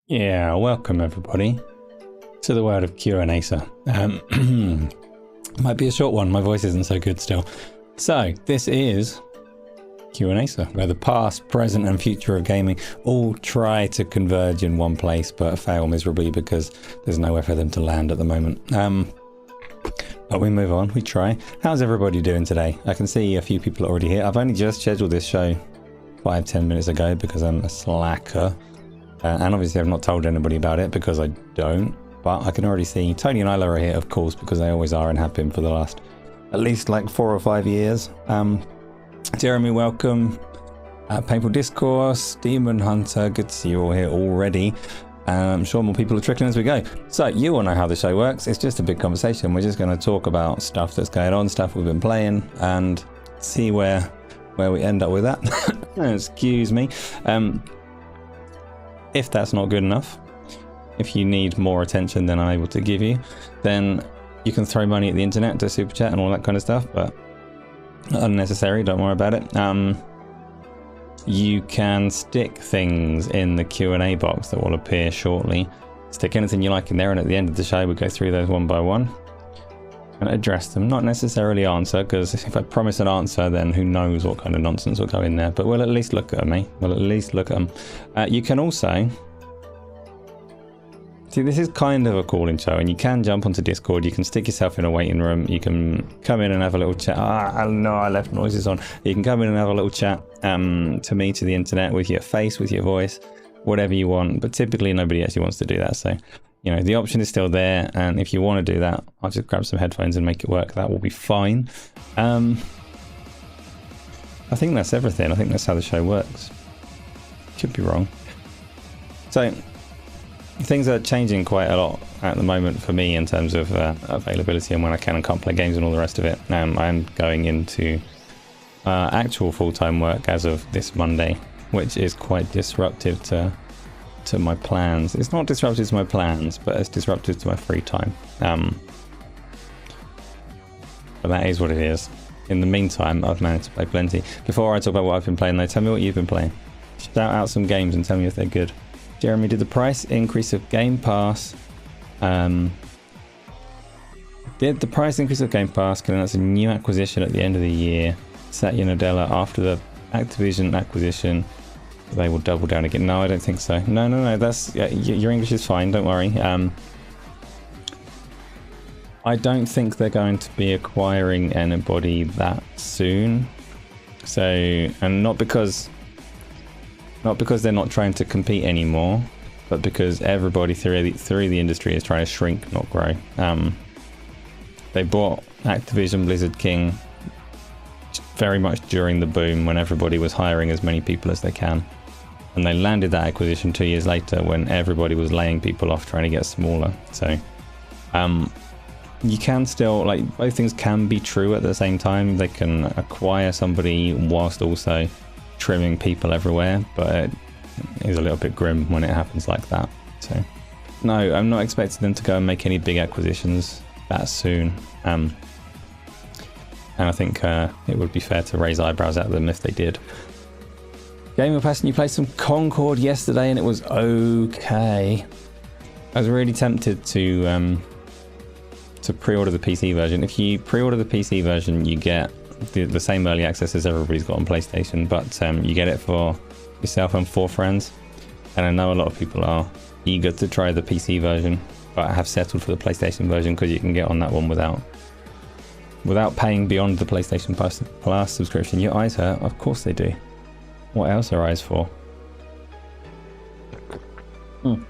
Yeah, welcome everybody to the world of Q&Asa. Might be a short one, my voice isn't so good still. So, this is Q&Asa, where the past, present and future of gaming all try to converge in one place, but fail miserably because there's nowhere for them to land at the moment. But we move on, we try. How's everybody doing today? I can see a few people are already here. I've only just scheduled this show 5-10 minutes ago because I'm a slacker. And obviously I've not told anybody about it because I don't, but I can already see Tony and Isla are here, of course, because they always are and have been for the last at least like 4 or 5 years. Jeremy, welcome. Painful Discourse, Demon Hunter, good to see you all here already. I'm sure more people are trickling as we go. So you all know how the show works. It's just a big conversation. We're just going to talk about stuff that's going on, stuff we've been playing, and see where we end up with that. Excuse me. If that's not good enough, if you need more attention than I'm able to give you, then you can throw money at the internet to super chat and all that kind of stuff, but unnecessary, don't worry about it. You can stick things in the Q&A box that will appear shortly. Stick anything you like in there, and at the end of the show we go through those one by one and address them. Not necessarily answer, because if I promise an answer, then who knows what kind of nonsense will go in there, but we'll at least look at them, eh? We'll at least look at them. You can also see, this is kind of a call-in show, and you can jump onto Discord. You can stick yourself in a waiting room. You can come in and have a little chat. I know I left noises on. You can come in and have a little chat to me, to the internet, with your face, with your voice, whatever you want, but typically nobody actually wants to do that, so you know, the option is still there, and if you want to do that, I'll just grab some headphones and make it work. That will be fine. I think that's everything. I think that's how the show works. Could be wrong. So, things are changing quite a lot at the moment for me in terms of availability and when I can and can't play games and all the rest of it. I'm going into actual full-time work as of this Monday, which is quite disruptive to my plans. It's not disruptive to my plans, but it's disruptive to my free time. But that is what it is. In the meantime, I've managed to play plenty. Before I talk about what I've been playing though, tell me what you've been playing. Shout out some games and tell me if they're good. Jeremy, did the price increase of Game Pass can announce a new acquisition at the end of the year? Satya Nadella, after the Activision acquisition, they will double down again. No, I don't think so. No, that's your English is fine, don't worry. I don't think they're going to be acquiring anybody that soon. So, and not because they're not trying to compete anymore, but because everybody through the industry is trying to shrink, not grow. They bought Activision Blizzard King very much during the boom when everybody was hiring as many people as they can. And they landed that acquisition 2 years later when everybody was laying people off trying to get smaller. So you can still, like, both things can be true at the same time. They can acquire somebody whilst also trimming people everywhere, but it is a little bit grim when it happens like that. So no, I'm not expecting them to go and make any big acquisitions that soon. And I think it would be fair to raise eyebrows at them if they did. Game of Passion, you played some Concord yesterday and it was okay. I was really tempted to pre-order the PC version. If you pre-order the PC version, you get the same early access as everybody's got on PlayStation, but you get it for yourself and 4 friends. And I know a lot of people are eager to try the PC version, but have settled for the PlayStation version because you can get on that one without paying beyond the PlayStation Plus subscription. Your eyes hurt? Of course they do. What else are eyes for? Don't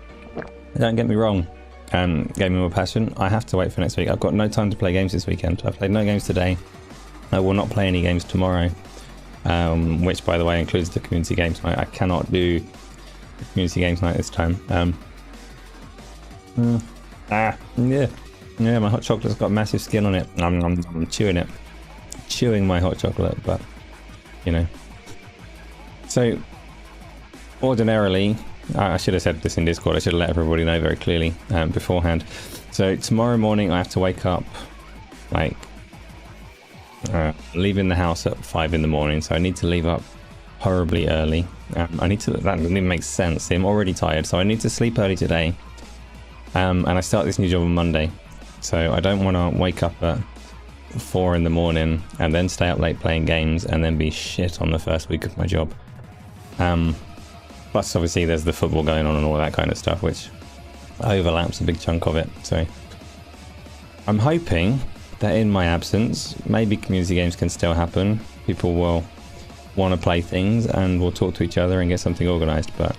get me wrong. Gaming with Passion, I have to wait for next week. I've got no time to play games this weekend. I've played no games today. I will not play any games tomorrow, which by the way includes the community games night. I cannot do the community games night this time. Yeah, my hot chocolate's got massive skin on it. I'm chewing it. Chewing my hot chocolate, but you know. So, ordinarily, I should have said this in Discord, I should have let everybody know very clearly beforehand. So tomorrow morning I have to wake up, like, leaving the house at 5 in the morning, so I need to leave up horribly early. I need to, that doesn't even make sense. I'm already tired, so I need to sleep early today. And I start this new job on Monday. So I don't want to wake up at 4 in the morning and then stay up late playing games and then be shit on the first week of my job. Plus obviously there's the football going on and all that kind of stuff, which overlaps a big chunk of it. So I'm hoping that in my absence, maybe community games can still happen. People will want to play things and we'll talk to each other and get something organized, but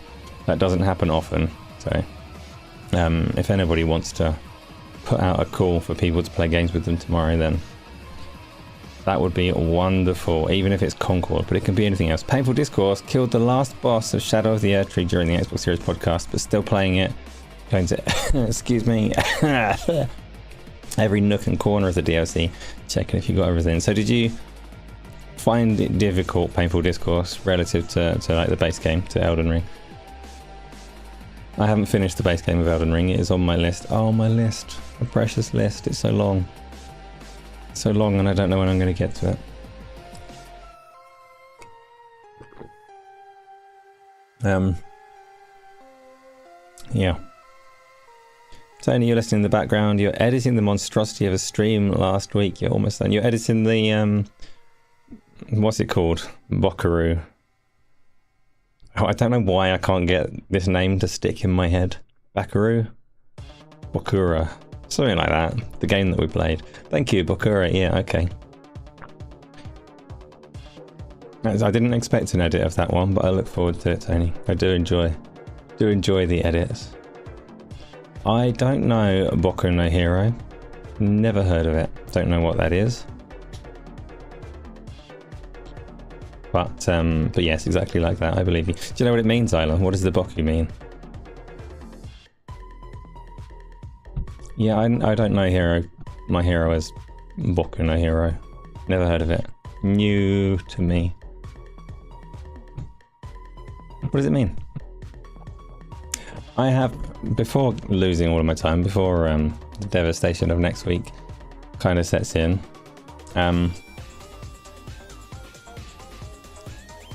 that doesn't happen often. So if anybody wants to put out a call for people to play games with them tomorrow, then that would be wonderful, even if it's Concord, but it can be anything else. Painful Discourse killed the last boss of Shadow of the Erdtree during the Xbox Series podcast, but still playing it. Going to, excuse me, every nook and corner of the DLC, checking if you got everything. So did you find it difficult, Painful Discourse, relative to like the base game, to Elden Ring? I haven't finished the base game of Elden Ring. It is on my list. Oh, my list. A precious list. It's so long. So long, and I don't know when I'm going to get to it. Yeah. Tony, you're listening in the background. You're editing the monstrosity of a stream last week. You're almost done. You're editing the, what's it called? Bokaru. Oh, I don't know why I can't get this name to stick in my head. Bakaru? Bokura. Something like that. The game that we played. Thank you, Bokura. Yeah, okay. I didn't expect an edit of that one, but I look forward to it, Tony. I do enjoy the edits. I don't know Boku no Hero. Never heard of it. Don't know what that is. But yes, exactly like that. I believe you. Do you know what it means, Isla? What does the Boku mean? Yeah, I don't know hero. My hero is Boku no Hero. Never heard of it. New to me. What does it mean? I have, before losing all of my time, before the devastation of next week kind of sets in,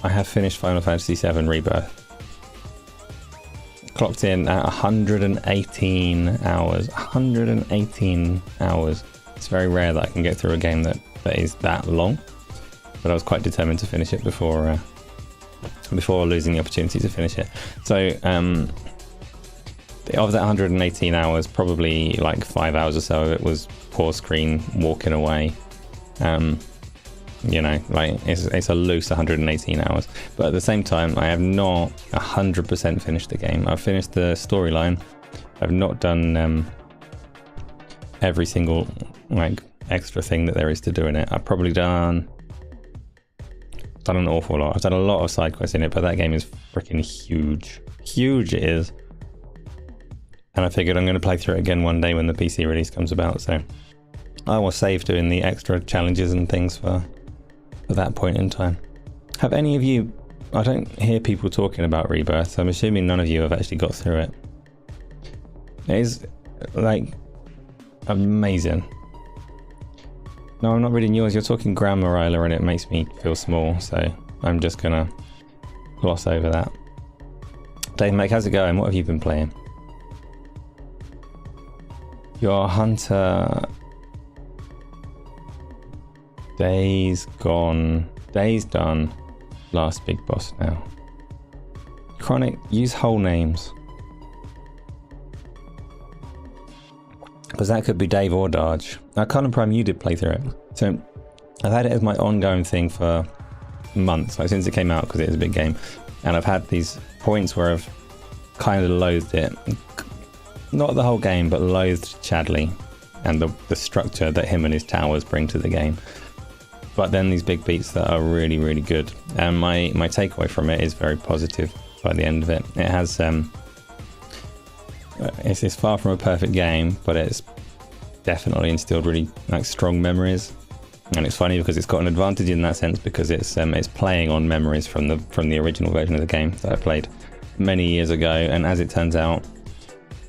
I have finished Final Fantasy VII Rebirth. Clocked in at 118 hours. 118 hours. It's very rare that I can get through a game that is that long, but I was quite determined to finish it before losing the opportunity to finish it. So of that 118 hours, probably like 5 hours or so of it was pause screen, walking away. You know, like it's a loose 118 hours, but at the same time I have not 100% finished the game. I've finished the storyline. I've not done every single like extra thing that there is to do in it. I've probably done an awful lot. I've done a lot of side quests in it, but that game is freaking huge it is, and I figured I'm going to play through it again one day when the PC release comes about, so I will save doing the extra challenges and things for that point in time. Have any of you, I don't hear people talking about Rebirth, so I'm assuming none of you have actually got through it. It is like amazing. No, I'm not reading yours. You're talking grammar, Isla, and it makes me feel small, so I'm just gonna gloss over that. Dave Mac, how's it going? What have you been playing? Your Hunter... Days gone, days done, last big boss now. Chronic, use whole names. Because that could be Dave or Darge. Now, Colin Prime, you did play through it. So I've had it as my ongoing thing for months, like since it came out, because it is a big game. And I've had these points where I've kind of loathed it. Not the whole game, but loathed Chadley and the structure that him and his towers bring to the game. But then these big beats that are really, really good. And my takeaway from it is very positive by the end of it. It has, it's far from a perfect game, but it's definitely instilled really like strong memories. And it's funny because it's got an advantage in that sense, because it's playing on memories from the original version of the game that I played many years ago. And as it turns out,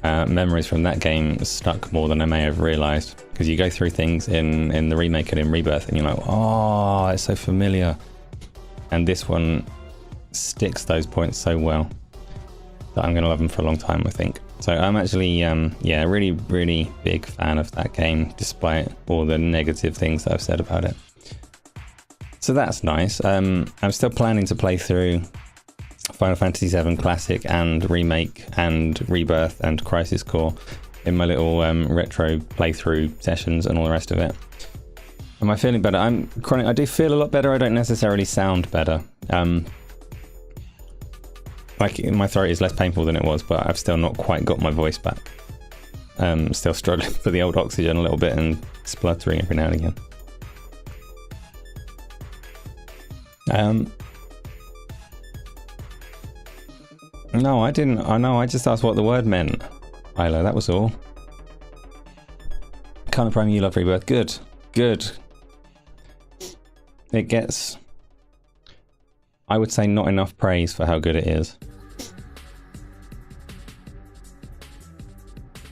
memories from that game stuck more than I may have realised, because you go through things in the remake and in Rebirth and you're like, oh, it's so familiar. And this one sticks those points so well that I'm going to love them for a long time, I think. So I'm actually, yeah, really, really big fan of that game, despite all the negative things that I've said about it. So that's nice. I'm still planning to play through Final Fantasy VII Classic and Remake and Rebirth and Crisis Core in my little retro playthrough sessions and all the rest of it. Am I feeling better? I do feel a lot better. I don't necessarily sound better. Like my throat is less painful than it was, but I've still not quite got my voice back. Still struggling for the old oxygen a little bit and spluttering every now and again. No, I didn't. I know. I just asked what the word meant. Isla, that was all. Kind Prime, you love Rebirth. Good. Good. It gets, I would say, not enough praise for how good it is.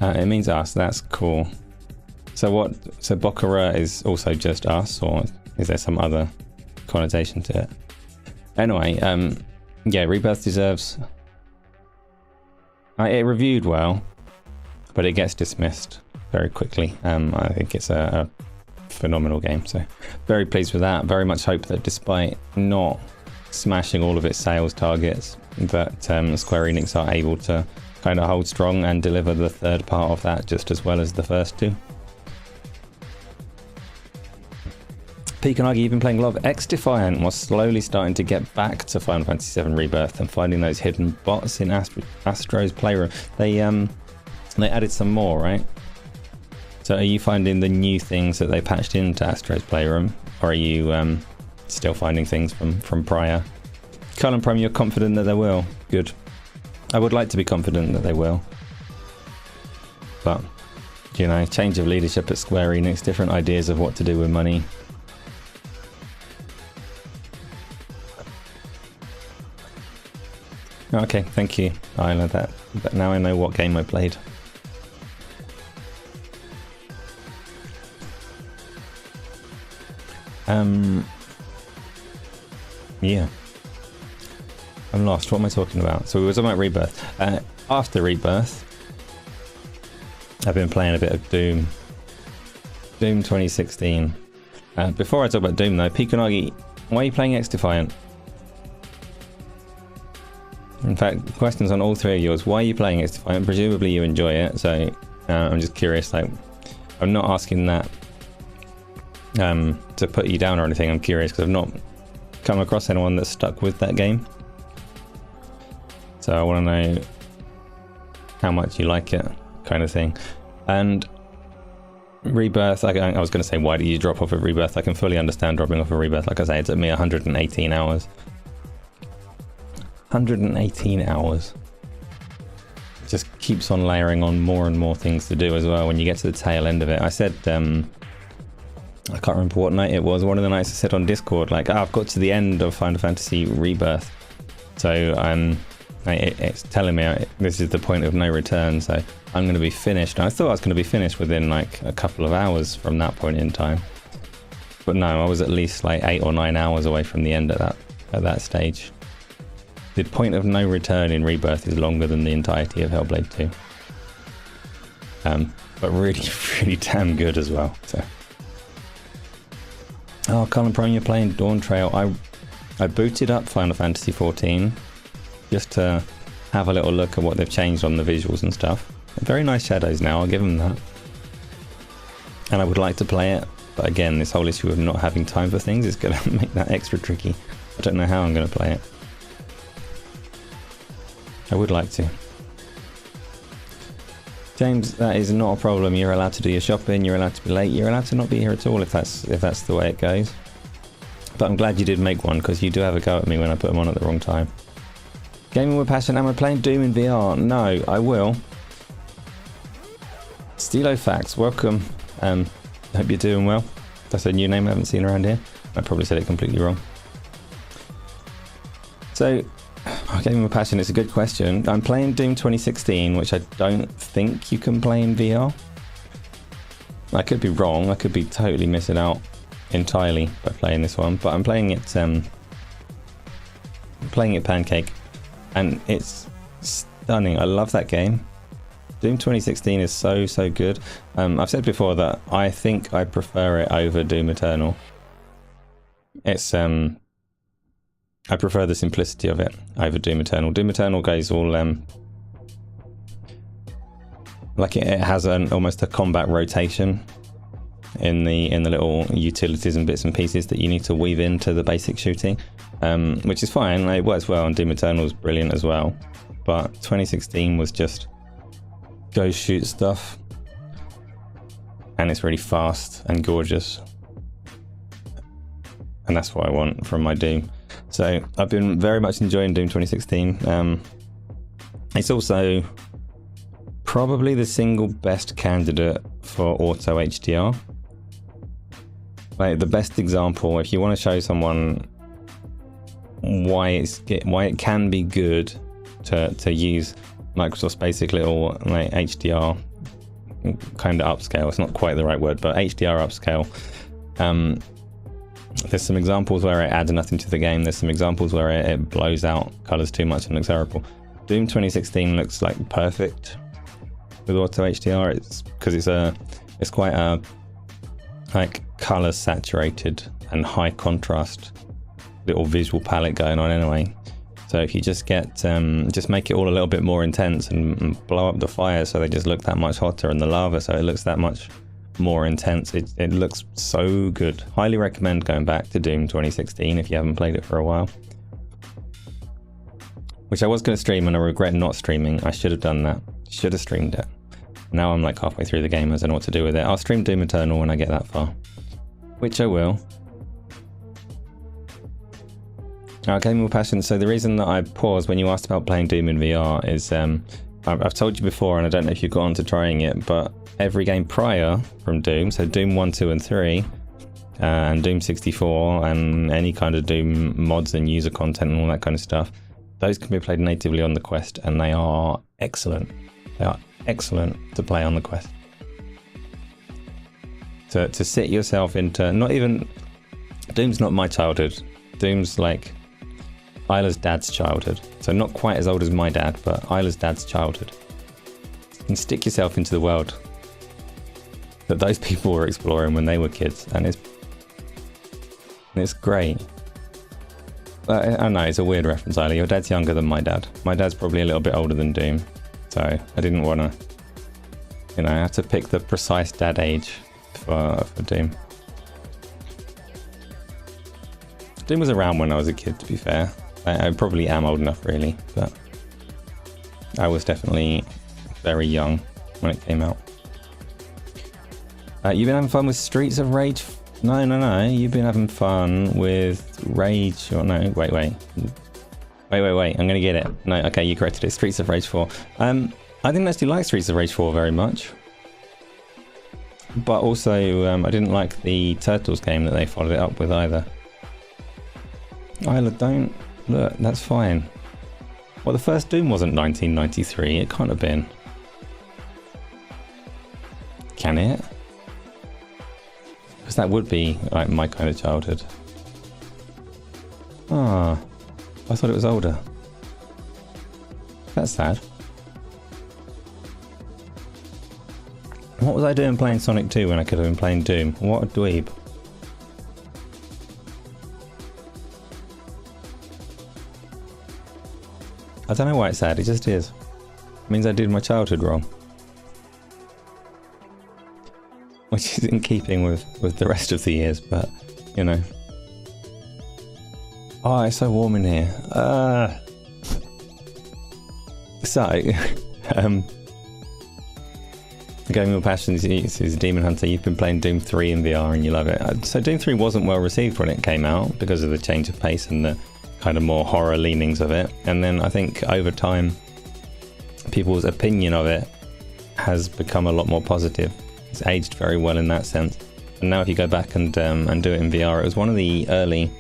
It means us. That's cool. So what? So Bokura is also just us, or is there some other connotation to it? Anyway, yeah, Rebirth deserves. It reviewed well, but it gets dismissed very quickly. I think it's a phenomenal game, so very pleased with that. Very much hope that despite not smashing all of its sales targets, that Square Enix are able to kind of hold strong and deliver the third part of that just as well as the first two. Pekanagi, you've been playing a lot of X-Defiant, was slowly starting to get back to Final Fantasy VII Rebirth and finding those hidden bots in Astro's Playroom. They added some more, right? So are you finding the new things that they patched into Astro's Playroom, or are you still finding things from prior? Cullen Prime, you're confident that they will. Good. I would like to be confident that they will. But, you know, change of leadership at Square Enix, different ideas of what to do with money. Okay, thank you. I know that. But now I know what game I played. Yeah. I'm lost. What am I talking about? So we were talking about Rebirth. After Rebirth, I've been playing a bit of Doom. Doom 2016. Before I talk about Doom though, Pikanagi, why are you playing X-Defiant? In fact, questions on all three of yours. Why are you playing X-Defiant? Presumably you enjoy it, so I'm just curious. Like, I'm not asking that to put you down or anything. I'm curious because I've not come across anyone that's stuck with that game. So I want to know how much you like it, kind of thing. And Rebirth, I was going to say, why did you drop off of Rebirth? I can fully understand dropping off of Rebirth. Like I say, it took me 118 hours. 118 hours. It just keeps on layering on more and more things to do as well when you get to the tail end of it. I said, I can't remember what night it was. One of the nights I said on Discord, like, I've got to the end of Final Fantasy Rebirth. So it's telling me this is the point of no return. So I'm going to be finished. I thought I was going to be finished within like a couple of hours from that point in time. But no, I was at least like 8 or 9 hours away from the end at that stage. The point of no return in Rebirth is longer than the entirety of Hellblade 2. But really, really damn good as well. So. Oh, Colin Prime, you're playing Dawn Trail. I booted up Final Fantasy 14 just to have a little look at what they've changed on the visuals and stuff. Very nice shadows now, I'll give them that. And I would like to play it, but again, this whole issue of not having time for things is going to make that extra tricky. I don't know how I'm going to play it. I would like to. James, that is not a problem. You're allowed to do your shopping, you're allowed to be late, you're allowed to not be here at all if that's the way it goes. But I'm glad you did make one, because you do have a go at me when I put them on at the wrong time. Gaming with passion, am I playing Doom in VR? No, I will. Stilo Facts, welcome. Hope you're doing well. That's a new name I haven't seen around here. I probably said it completely wrong. So, Gaming with Passion, it's a good question. I'm playing Doom 2016, which I don't think you can play in VR. I could be wrong, I could be totally missing out entirely by playing this one, but I'm playing it playing it Pancake, and it's stunning. I love that game. Doom 2016 is so good. I've said before that I think I prefer it over Doom Eternal. It's I prefer the simplicity of it over Doom Eternal. Doom Eternal goes all like it has almost a combat rotation in the little utilities and bits and pieces that you need to weave into the basic shooting, which is fine. It works well, and Doom Eternal is brilliant as well. But 2016 was just go shoot stuff, and it's really fast and gorgeous, and that's what I want from my Doom. So I've been very much enjoying Doom 2016. It's also probably the single best candidate for auto HDR. Like the best example, if you want to show someone why it can be good to use Microsoft's basic little like HDR kind of upscale. It's not quite the right word, but HDR upscale. There's some examples where it adds nothing to the game. There's some examples where it blows out colors too much and looks terrible. Doom 2016 looks like perfect with auto HDR. It's because it's quite a like color saturated and high contrast little visual palette going on anyway. So if you just get just make it all a little bit more intense and blow up the fire so they just look that much hotter, and the lava so it looks that much more intense, it looks so good. Highly recommend going back to Doom 2016 if you haven't played it for a while. Which I was going to stream and I regret not streaming. I should have done that. Should have streamed it. Now I'm like halfway through the game, I don't know what to do with it. I'll stream Doom Eternal when I get that far, which I will. Gaming with Passion. So the reason that I paused when you asked about playing Doom in VR is I've told you before, and I don't know if you've got on to trying it, but every game prior from Doom, so Doom 1, 2 and 3, and Doom 64 and any kind of Doom mods and user content and all that kind of stuff, those can be played natively on the Quest, and they are excellent. They are excellent to play on the Quest. To sit yourself into, not even, Doom's not my childhood. Doom's like Isla's dad's childhood. So not quite as old as my dad, but Isla's dad's childhood. You can stick yourself into the world that those people were exploring when they were kids, and it's great. I know, it's a weird reference, Isla. Your dad's younger than my dad. My dad's probably a little bit older than Doom. So I didn't want to, you know, I had to pick the precise dad age for Doom. Doom was around when I was a kid, to be fair. I probably am old enough, really, but I was definitely very young when it came out. You've been having fun with Streets of Rage? No. You've been having fun with Rage, or no, wait. I'm gonna get it. No, okay, you corrected it. Streets of Rage 4. I didn't actually like Streets of Rage 4 very much. But also, I didn't like the Turtles game that they followed it up with either. Isla, don't look, that's fine. Well, the first Doom wasn't 1993, it can't have been. Can it? Because that would be like my kind of childhood. Ah, I thought it was older. That's sad. What was I doing playing Sonic 2 when I could have been playing Doom? What a dweeb. I don't know why it's sad, it just is. It means I did my childhood wrong. Which is in keeping with the rest of the years, but, you know. Oh, it's so warm in here. Gaming with Passion is Demon Hunter. You've been playing Doom 3 in VR and you love it. So Doom 3 wasn't well received when it came out because of the change of pace and the kind of more horror leanings of it. And then I think over time, people's opinion of it has become a lot more positive. It's aged very well in that sense. And now if you go back and do it in VR, it was one of the early,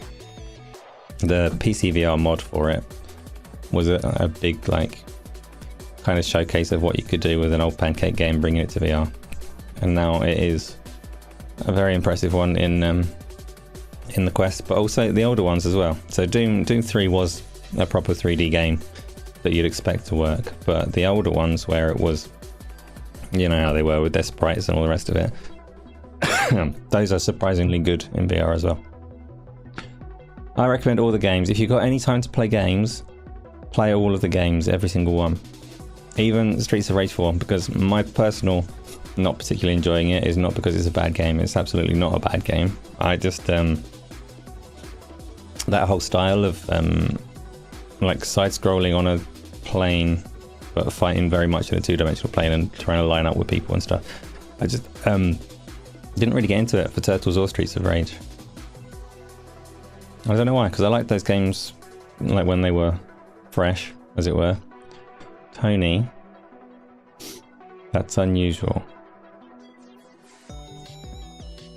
the PC VR mod for it was a big like kind of showcase of what you could do with an old Pancake game, bringing it to VR. And now it is a very impressive one in the Quest, but also the older ones as well. So Doom 3 was a proper 3D game that you'd expect to work. But the older ones where it was, you know how they were with their sprites and all the rest of it, those are surprisingly good in VR as well. I recommend all the games. If you've got any time to play games, play all of the games, every single one. Even Streets of Rage 4, because my personal not particularly enjoying it is not because it's a bad game. It's absolutely not a bad game. I just, that whole style of like side-scrolling on a plane, but fighting very much in a two-dimensional plane and trying to line up with people and stuff. I just didn't really get into it for Turtles or Streets of Rage. I don't know why, because I liked those games like when they were fresh, as it were. Tony, that's unusual.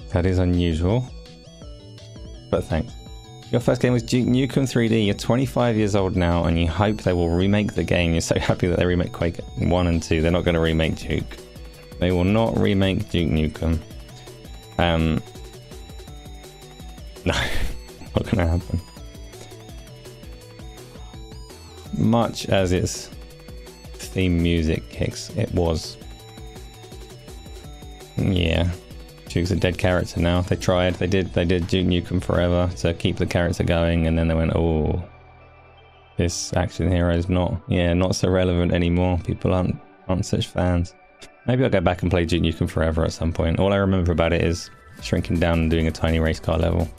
That is unusual, but thanks. Your first game was Duke Nukem 3D. You're 25 years old now, and you hope they will remake the game. You're so happy that they remake Quake 1 and 2. They're not going to remake Duke. They will not remake Duke Nukem. No, not going to happen. Much as its theme music kicks, it was. Yeah. Duke's a dead character now. They tried, they did Duke Nukem Forever to keep the character going, and then they went, oh, this action hero is not so relevant anymore. People aren't such fans. Maybe I'll go back and play Duke Nukem Forever at some point. All I remember about it is shrinking down and doing a tiny race car level.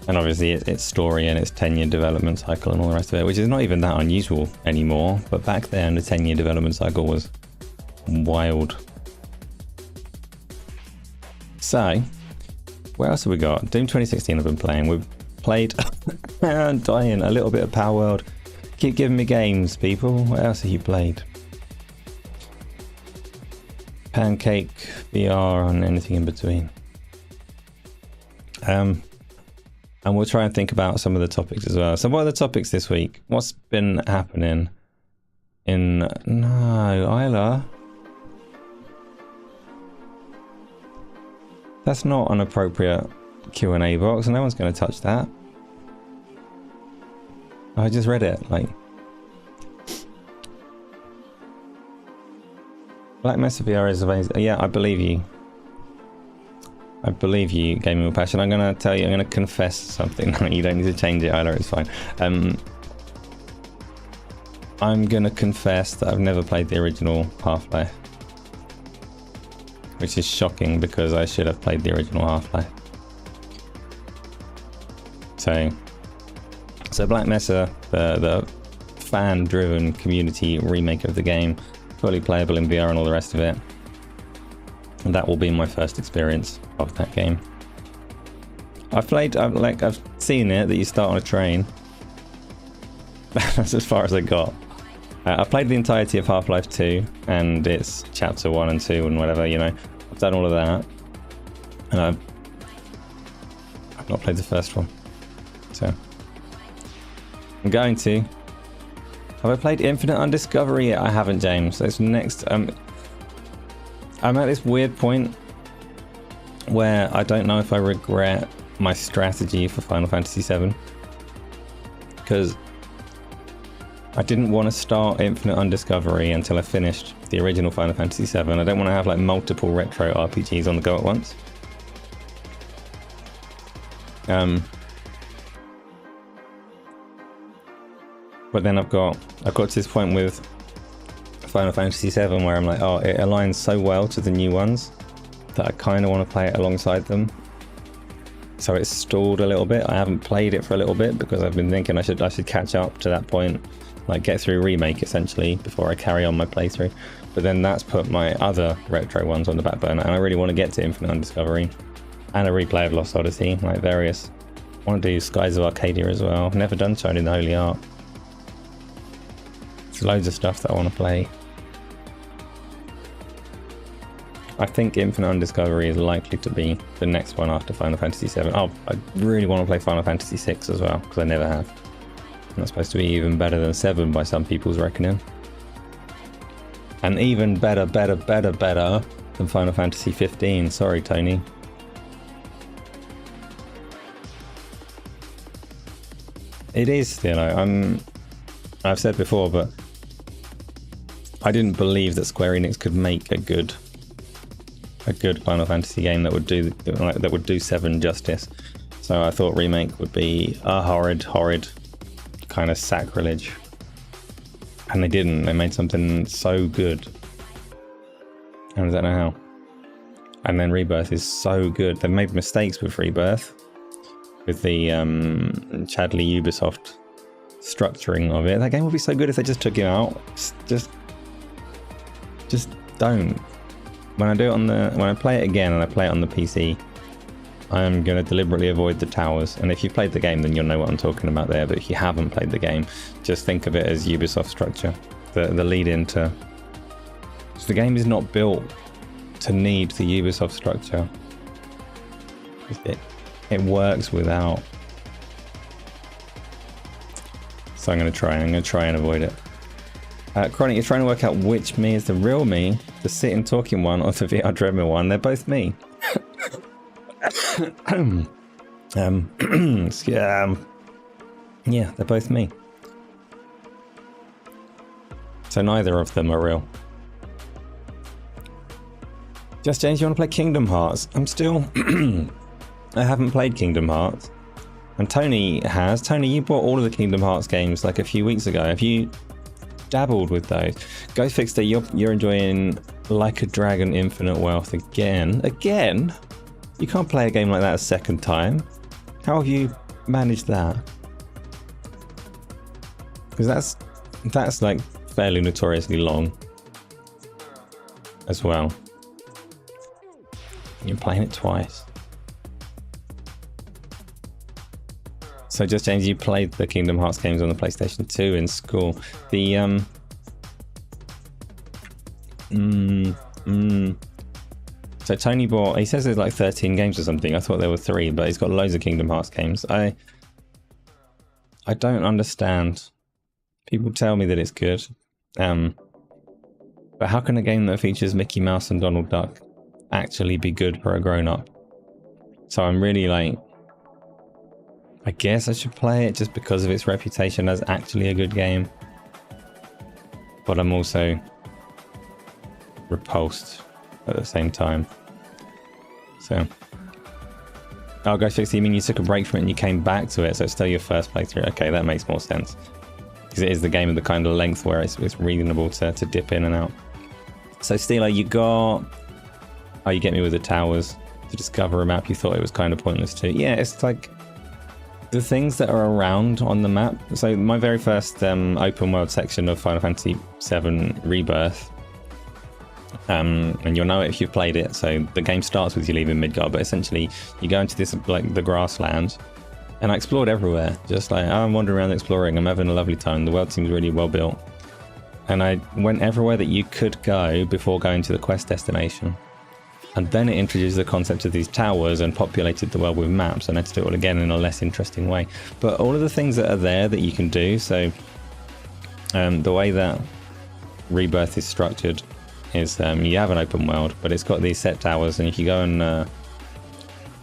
And obviously its story and its 10-year development cycle and all the rest of it, which is not even that unusual anymore, but back then the 10-year development cycle was wild. So, what else have we got? Doom 2016 I've been playing. We've played and dying a little bit of Power World. Keep giving me games, people. What else have you played? Pancake, VR, and anything in between. And we'll try and think about some of the topics as well. So what are the topics this week? What's been happening in... No, Isla. That's not an appropriate Q&A box. No one's going to touch that. I just read it, like... Black Mesa VR is amazing. Yeah, I believe you. I believe you, Gaming with Passion. I'm going to tell you, I'm going to confess something. You don't need to change it either, it's fine. I'm going to confess that I've never played the original Half-Life. Which is shocking because I should have played the original Half-Life. So Black Mesa, the fan-driven community remake of the game, fully playable in VR and all the rest of it. And that will be my first experience of that game. I've seen it, that you start on a train. That's as far as I got. I played the entirety of Half-Life 2 and its chapter 1 and 2 and whatever, you know. I've done all of that. And I've not played the first one. So I'm going to. Have I played Infinite Undiscovery yet? I haven't, James. That's next. I'm at this weird point where I don't know if I regret my strategy for Final Fantasy VII. Because I didn't want to start Infinite Undiscovery until I finished the original Final Fantasy VII. I don't want to have like multiple retro RPGs on the go at once. But then I've got to this point with Final Fantasy VII where I'm like, oh, it aligns so well to the new ones that I kind of want to play it alongside them. So it's stalled a little bit. I haven't played it for a little bit because I've been thinking I should catch up to that point, like get through Remake essentially before I carry on my playthrough. But then that's put my other retro ones on the back burner, and I really want to get to Infinite Undiscovery and a replay of Lost Odyssey, like various. I want to do Skies of Arcadia as well. I've never done Shining the Holy Ark. There's loads of stuff that I want to play. I think Infinite Undiscovery is likely to be the next one after Final Fantasy VII. Oh, I really want to play Final Fantasy VI as well, because I never have. And that's supposed to be even better than 7 by some people's reckoning. And even better than Final Fantasy 15. Sorry, Tony. It is still. I've said before, but I didn't believe that Square Enix could make a good Final Fantasy game that would do 7 justice. So I thought remake would be a horrid kind of sacrilege, and they didn't. They made something so good. I don't know how. And then Rebirth is so good. They made mistakes with Rebirth, with the Chadley Ubisoft structuring of it. That game would be so good if they just took it out. Just don't. When I play it again and I play it on the PC, I am going to deliberately avoid the towers. And if you played the game, then you'll know what I'm talking about there. But if you haven't played the game, just think of it as Ubisoft structure. The lead into. The game is not built to need the Ubisoft structure. It works without. So I'm going to try and avoid it. Chronic, you're trying to work out which me is the real me, the sitting talking one or the VR Dreadmore one. They're both me. Yeah, they're both me. So neither of them are real. Just James, you want to play Kingdom Hearts? I'm still... I haven't played Kingdom Hearts. And Tony has. Tony, you bought all of the Kingdom Hearts games like a few weeks ago. Have you dabbled with those? Go Fixter, you're enjoying Like a Dragon Infinite Wealth again. Again? You can't play a game like that a second time. How have you managed that? Because that's like fairly notoriously long as well. You're playing it twice. So just James, you played the Kingdom Hearts games on the PlayStation 2 in school. The So Tony bought, he says there's like 13 games or something. I thought there were 3, but he's got loads of Kingdom Hearts games. I don't understand. People tell me that it's good. But how can a game that features Mickey Mouse and Donald Duck actually be good for a grown-up? So I'm really like, I guess I should play it just because of its reputation as actually a good game. But I'm also repulsed at the same time. So, oh, Ghost Fix, you mean you took a break from it and you came back to it, so it's still your first playthrough? Okay, that makes more sense. Because it is the game of the kind of length where it's reasonable to dip in and out. So, Steeler, you got... Oh, you get me with the towers. To discover a map you thought it was kind of pointless to. Yeah, it's like... the things that are around on the map. So my very first open world section of Final Fantasy VII Rebirth, and you'll know it if you've played it. So the game starts with you leaving Midgard, but essentially you go into this like the grassland, and I explored everywhere. Just like, I'm wandering around exploring, I'm having a lovely time. The world seems really well built, and I went everywhere that you could go before going to the quest destination. And then it introduced the concept of these towers and populated the world with maps, and I had to do it all again in a less interesting way. But all of the things that are there that you can do, so the way that Rebirth is structured is you have an open world, but it's got these set towers, and if you go and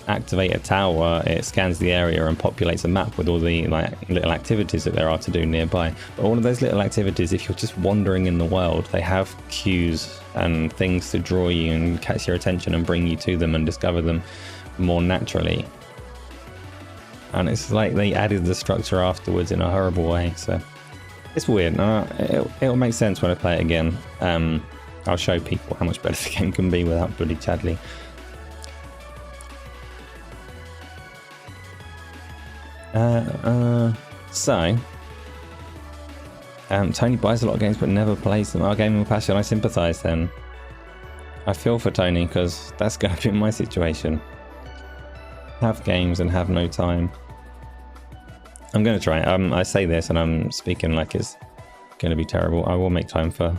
activate a tower, it scans the area and populates a map with all the like little activities that there are to do nearby. But all of those little activities, if you're just wandering in the world, they have cues and things to draw you and catch your attention and bring you to them and discover them more naturally. And it's like they added the structure afterwards in a horrible way, so it's weird. It'll make sense when I play it again. I'll show people how much better the game can be without bloody Chadley. Tony buys a lot of games but never plays them. Our gaming passion, I sympathise then. I feel for Tony because that's going to be my situation. Have games and have no time. I'm going to try it. I say this and I'm speaking like it's going to be terrible. I will make time for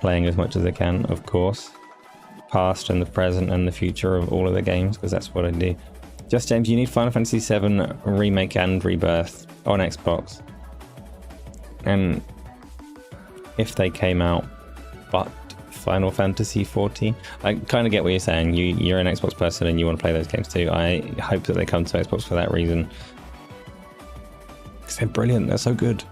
playing as much as I can, of course. Past and the present and the future of all of the games, because that's what I do. Just James, you need Final Fantasy VII Remake and Rebirth on Xbox. And if they came out, but Final Fantasy 14, I kind of get what you're saying. You're an Xbox person and you want to play those games too. I hope that they come to Xbox for that reason. Because they're brilliant, they're so good.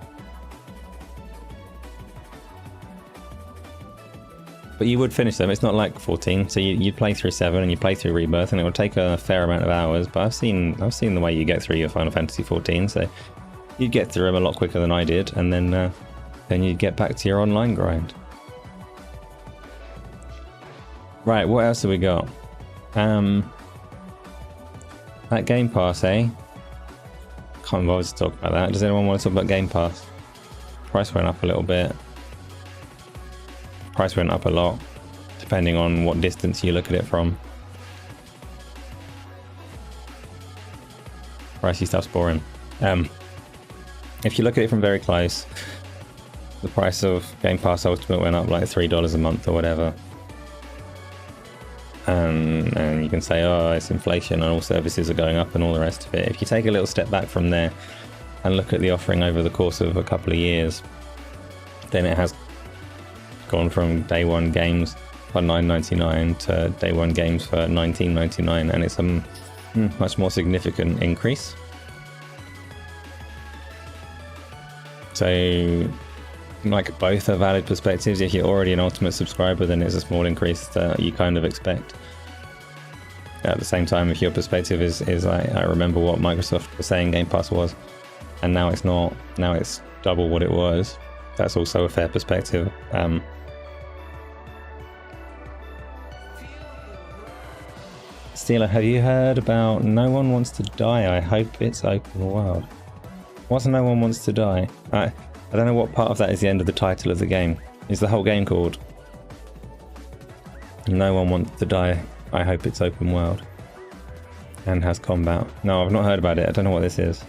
But you would finish them, it's not like 14, so you'd play through 7 and you play through Rebirth, and it would take a fair amount of hours, but I've seen the way you get through your Final Fantasy 14, so you'd get through them a lot quicker than I did, and then you'd get back to your online grind. Right, what else have we got? That Game Pass, eh? Can't bother to talk about that. Does anyone want to talk about Game Pass? Price went up a little bit. Price went up a lot, depending on what distance you look at it from. Pricey stuff's boring. If you look at it from very close, the price of Game Pass Ultimate went up like $3 a month or whatever. And you can say, oh, it's inflation and all services are going up and all the rest of it. If you take a little step back from there and look at the offering over the course of a couple of years, then it has gone from day one games for $9.99 to day one games for $19.99, and it's a much more significant increase. So, like, both are valid perspectives. If you're already an Ultimate subscriber, then it's a small increase that you kind of expect. At the same time, if your perspective is like, I remember what Microsoft was saying Game Pass was, and now it's not, now it's double what it was, that's also a fair perspective. Steeler, have you heard about No One Wants to Die? I hope it's open world. What's No One Wants to Die? I don't know what part of that is the end of the title of the game. Is the whole game called No One Wants to Die? I hope it's open world and has combat. No, I've not heard about it. I don't know what this is.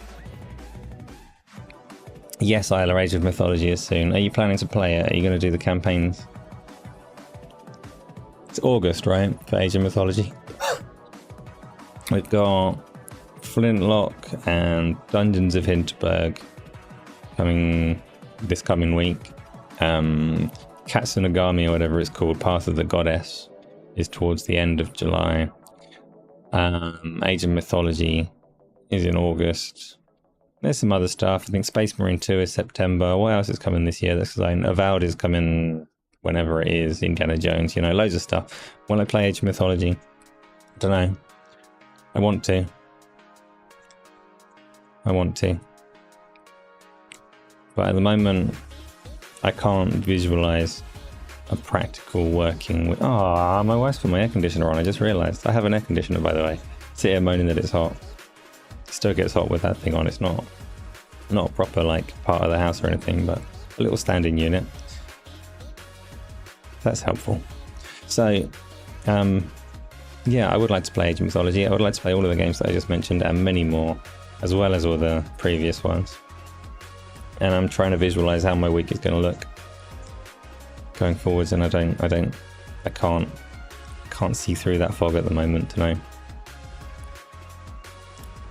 Yes, Isla, Age of Mythology is soon. Are you planning to play it? Are you going to do the campaigns? It's August, right? For Age of Mythology. We've got Flintlock and Dungeons of Hinterberg coming this coming week. Katsunagami, or whatever it's called, Path of the Goddess, is towards the end of July. Age of Mythology is in August. There's some other stuff. I think Space Marine 2 is September. What else is coming this year? That's because Avowed is coming whenever it is. Indiana Jones, you know, loads of stuff. When I play Age of Mythology, I don't know. I want to. But at the moment, I can't visualize a practical working with... Ah, my wife's put my air conditioner on. I just realized. I have an air conditioner, by the way. Sit here moaning that it's hot. It still gets hot with that thing on. It's not a proper, like, part of the house or anything, but a little standing unit. That's helpful. So, yeah, I would like to play Age of Mythology. I would like to play all of the games that I just mentioned and many more, as well as all the previous ones. And I'm trying to visualize how my week is going to look going forwards, and I can't see through that fog at the moment to know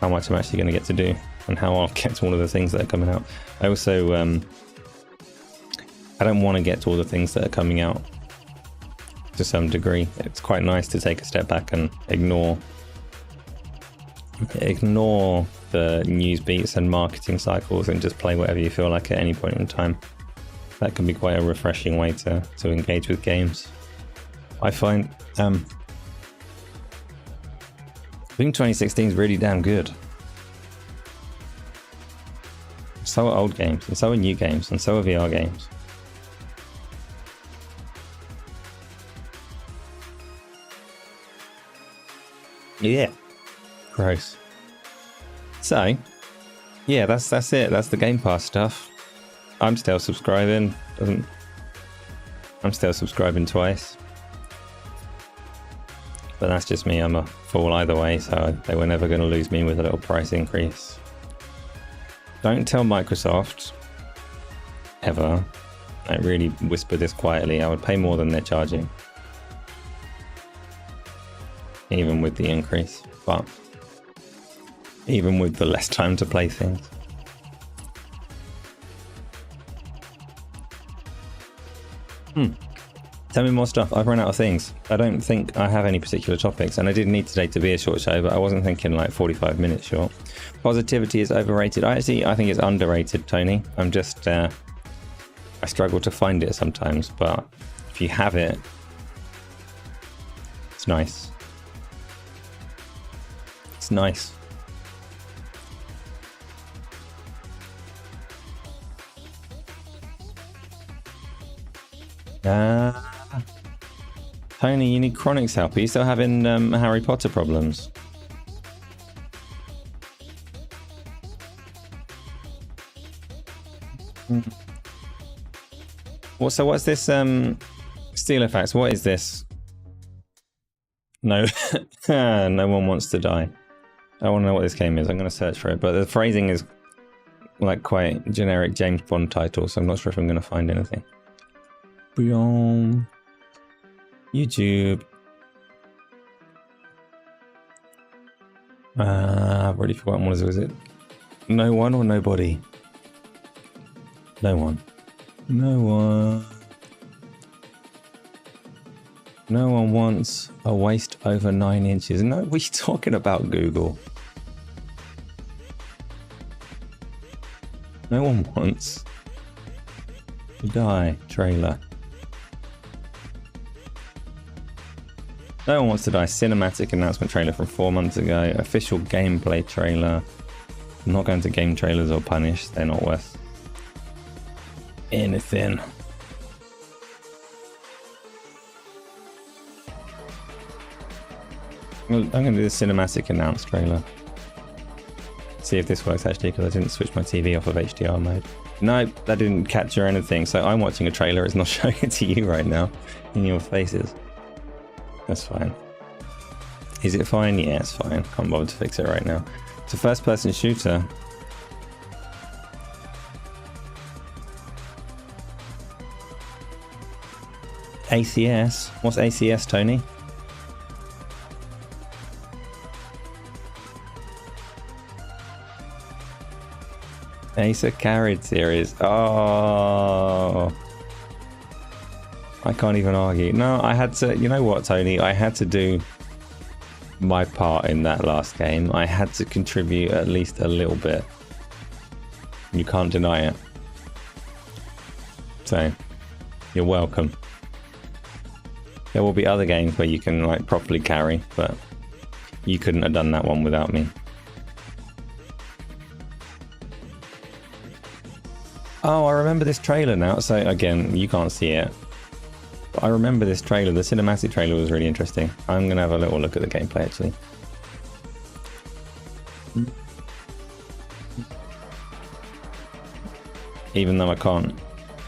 how much I'm actually going to get to do and how I'll get to all of the things that are coming out. I also, I don't want to get to all the things that are coming out to some degree. It's quite nice to take a step back and ignore the news beats and marketing cycles and just play whatever you feel like at any point in time. That can be quite a refreshing way to engage with games, I find. I think 2016 is really damn good. So are old games, and so are new games, and so are VR games. Yeah. Gross. So, yeah, that's it. That's the Game Pass stuff. I'm still subscribing. I'm still subscribing twice. But that's just me. I'm a fool either way, so they were never going to lose me with a little price increase. Don't tell Microsoft, ever. I really whisper this quietly. I would pay more than they're charging, even with the increase, but even with the less time to play things. Tell me more stuff. I've run out of things. I don't think I have any particular topics, and I did need today to be a short show, but I wasn't thinking like 45 minutes short. Positivity is overrated. I think it's underrated, Tony. I'm just I struggle to find it sometimes, but if you have it, it's nice. It's nice. Tony, you need Chronic's help. Are you still having Harry Potter problems? Well, so what's this Steelfax? What is this? No, no one wants to die. I want to know what this game is. I'm going to search for it, but the phrasing is like quite generic James Bond title, so I'm not sure if I'm going to find anything. Beyond YouTube. I've already forgotten what is it? No one or nobody? No one. No one. No one wants a waist over 9 inches. No, what are you talking about, Google? No one wants to die trailer. No one wants to die cinematic announcement trailer from 4 months ago. Official gameplay trailer. I'm not going to game trailers or punish. They're not worth anything. I'm going to do the cinematic announced trailer. See if this works actually, because I didn't switch my TV off of HDR mode. No, that didn't capture anything. So I'm watching a trailer. It's not showing it to you right now in your faces. That's fine. Is it fine? Yeah, it's fine. Can't bother to fix it right now. It's a first-person shooter. ACS? What's ACS, Tony? Asa carried series. Oh, I can't even argue. No, I had to. You know what, Tony? I had to do my part in that last game. I had to contribute at least a little bit. You can't deny it. So, you're welcome. There will be other games where you can like properly carry, but you couldn't have done that one without me. Oh, I remember this trailer now. So again, you can't see it. But I remember this trailer. The cinematic trailer was really interesting. I'm going to have a little look at the gameplay actually. Even though I can't.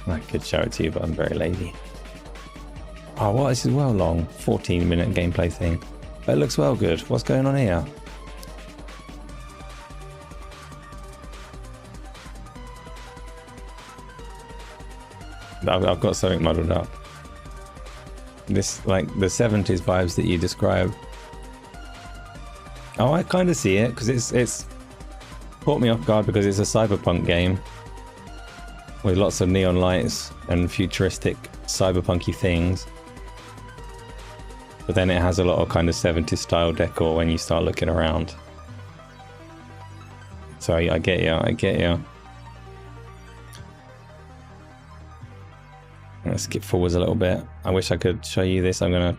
I could show it to you, but I'm very lazy. Oh, well, this is well long. 14-minute gameplay thing. But it looks well good. What's going on here? I've got something muddled up. This, like, the 70s vibes that you describe. Oh, I kind of see it, because it's caught me off guard because it's a cyberpunk game with lots of neon lights and futuristic cyberpunky things. But then it has a lot of kind of 70s style decor when you start looking around. So I get you, I get you. Let's skip forwards a little bit. I wish I could show you this. I'm gonna...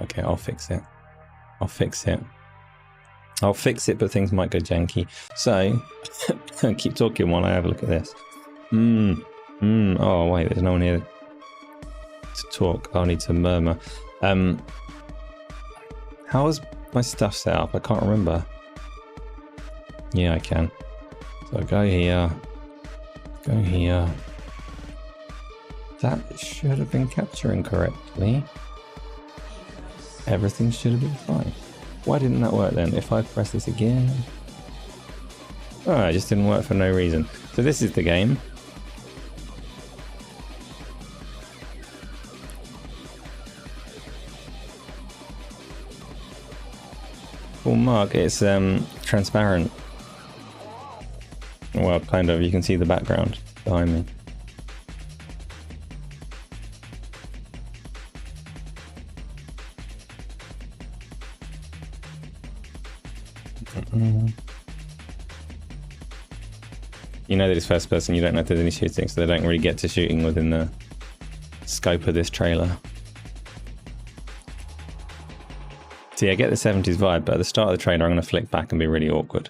Okay, I'll fix it. I'll fix it. I'll fix it, but things might go janky. So, keep talking while I have a look at this. Oh, wait, there's no one here to talk. I'll need to murmur. How is my stuff set up? I can't remember. Yeah, I can. So go here. Go here. That should have been capturing correctly. Everything should have been fine. Why didn't that work then? If I press this again... Oh, it just didn't work for no reason. So this is the game. Full mark, it's transparent. Well, kind of. You can see the background behind me. You know that it's first person, you don't know if there's any shooting, so they don't really get to shooting within the scope of this trailer. So yeah, I get the 70s vibe, but at the start of the trailer I'm going to flick back and be really awkward.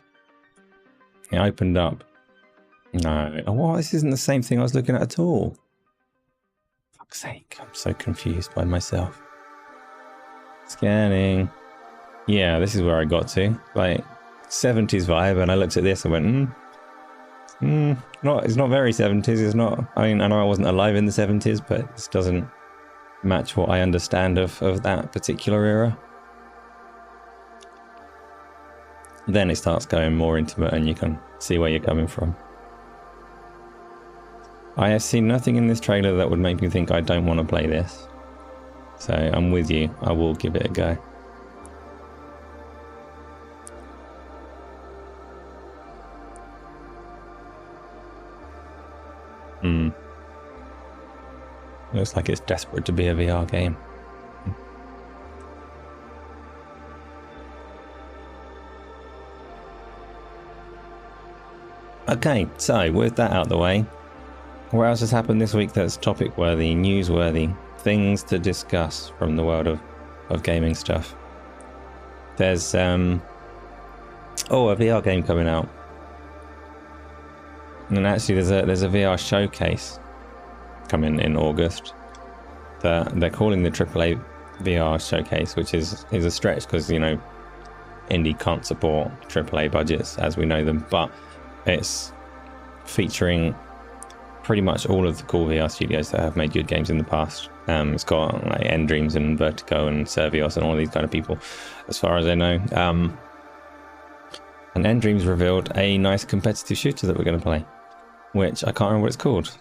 It opened up. No. Oh, what? This isn't the same thing I was looking at all. Fuck's sake, I'm so confused by myself. Scanning. Yeah, this is where I got to. Like, 70s vibe, and I looked at this and went, it's not very 70s, it's not. I mean, I know I wasn't alive in the 70s, but this doesn't match what I understand of that particular era. Then it starts going more intimate and you can see where you're coming from. I have seen nothing in this trailer that would make me think I don't want to play this. So I'm with you, I will give it a go. Looks like it's desperate to be a VR game. Okay, so with that out of the way, what else has happened this week that's topic-worthy, newsworthy, things to discuss from the world of gaming stuff? There's a VR game coming out, and actually there's a VR showcase coming in August that they're calling the AAA VR showcase, which is a stretch because, you know, indie can't support AAA budgets as we know them, but it's featuring pretty much all of the cool VR studios that have made good games in the past. It's got like Endreams and Vertigo and Servios and all these kind of people, as far as I know. And Endreams revealed a nice competitive shooter that we're going to play, which I can't remember what it's called.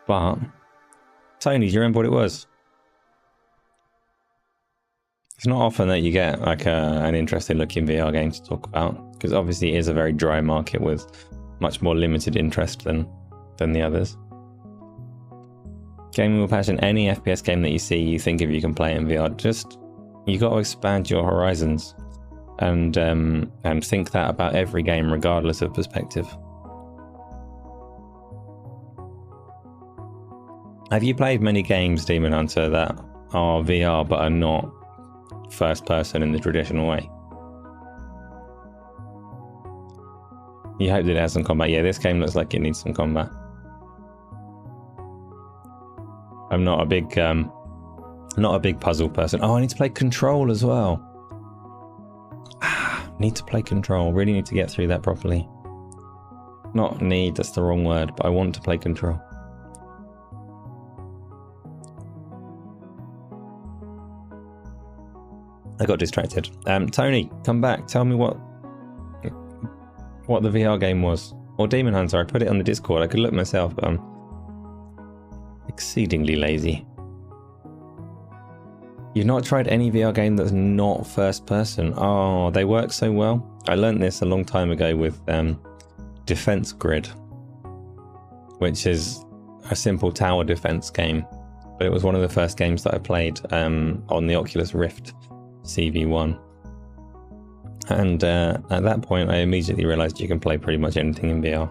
But, Tony, do you remember what it was? It's not often that you get like an interesting looking VR game to talk about, because obviously it is a very dry market with much more limited interest than the others. Gaming with passion, any FPS game that you see, you think if you can play in VR, just, you got to expand your horizons and think that about every game regardless of perspective. Have you played many games, Demon Hunter, that are VR but are not first person in the traditional way? You hope that it has some combat. Yeah, this game looks like it needs some combat. I'm not a big puzzle person. Oh, I need to play Control as well. Need to play Control. Really need to get through that properly. Not need, that's the wrong word, but I want to play Control. I got distracted. Tony, come back. Tell me what the VR game was. Or Demon Hunter. I put it on the Discord. I could look myself, but I'm exceedingly lazy. You've not tried any VR game that's not first person? Oh, they work so well. I learned this a long time ago with Defense Grid, which is a simple tower defense game, but it was one of the first games that I played on the Oculus Rift CV1, and at that point I immediately realized you can play pretty much anything in VR.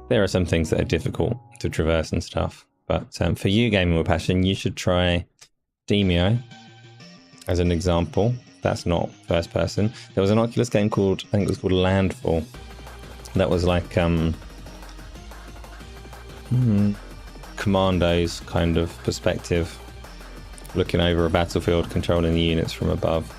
There are some things that are difficult to traverse and stuff, but for you, Gaming with Passion, you should try Demio as an example. That's not first person. There was an Oculus game called, I think it was called Landfall, that was like Commandos kind of perspective, looking over a battlefield, controlling the units from above.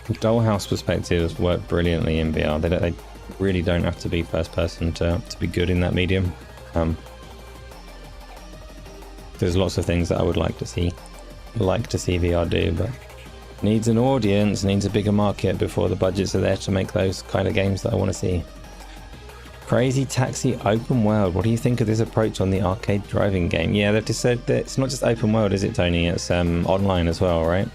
Dollhouse perspectives work brilliantly in VR. They really don't have to be first person to be good in that medium. There's lots of things that I would like to see VR do, but needs an audience, needs a bigger market before the budgets are there to make those kind of games that I want to see. Crazy Taxi open world. What do you think of this approach on the arcade driving game? Yeah, they've just said that it's not just open world, is it, Tony? It's online as well, right?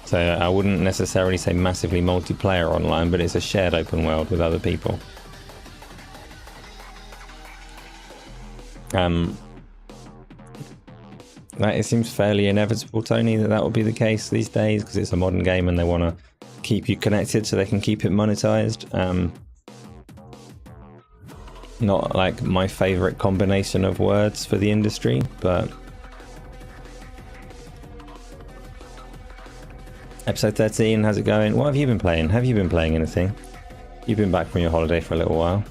So I wouldn't necessarily say massively multiplayer online, but it's a shared open world with other people. it seems fairly inevitable, Tony, that will be the case these days, because it's a modern game and they want to keep you connected so they can keep it monetized. Not like my favorite combination of words for the industry, but episode 13, how's it going? What have you been playing? Have you been playing anything? You've been back from your holiday for a little while.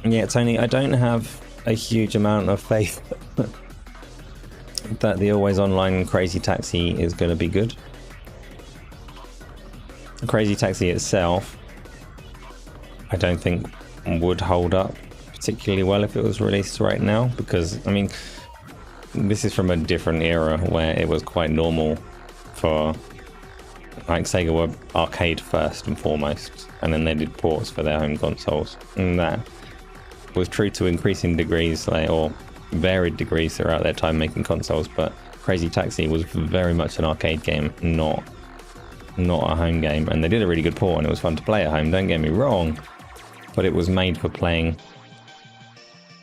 Yeah, Tony, I don't have a huge amount of faith that the always online Crazy Taxi is going to be good. Crazy Taxi itself, I don't think would hold up particularly well if it was released right now, because, I mean, this is from a different era where it was quite normal for, like, Sega were arcade first and foremost, and then they did ports for their home consoles, and that was true to increasing degrees, like, or varied degrees throughout their time making consoles. But Crazy Taxi was very much an arcade game, not a home game, and they did a really good port and it was fun to play at home, don't get me wrong, but it was made for playing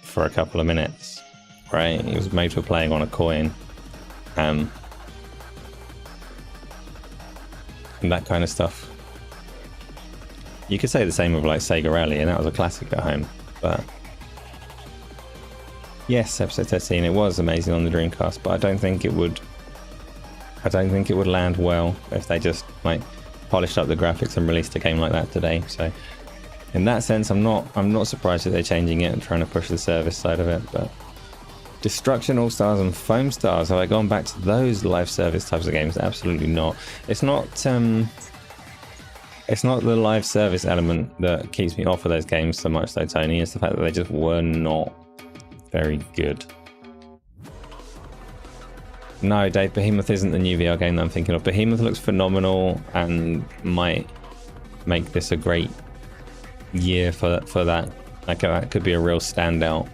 for a couple of minutes, right? It was made for playing on a coin, and that kind of stuff. You could say the same of like Sega Rally, and that was a classic at home. But yes, episode 13, it was amazing on the Dreamcast, but I don't think it would land well if they just like polished up the graphics and released a game like that today. So in that sense, I'm not surprised that they're changing it and trying to push the service side of it. But Destruction All Stars and Foam Stars, have I gone back to those live service types of games? Absolutely not. It's not the live service element that keeps me off of those games so much though, Tony. It's the fact that they just were not very good. No, Dave, Behemoth isn't the new VR game that I'm thinking of. Behemoth looks phenomenal and might make this a great year for that. Like, that could be a real standout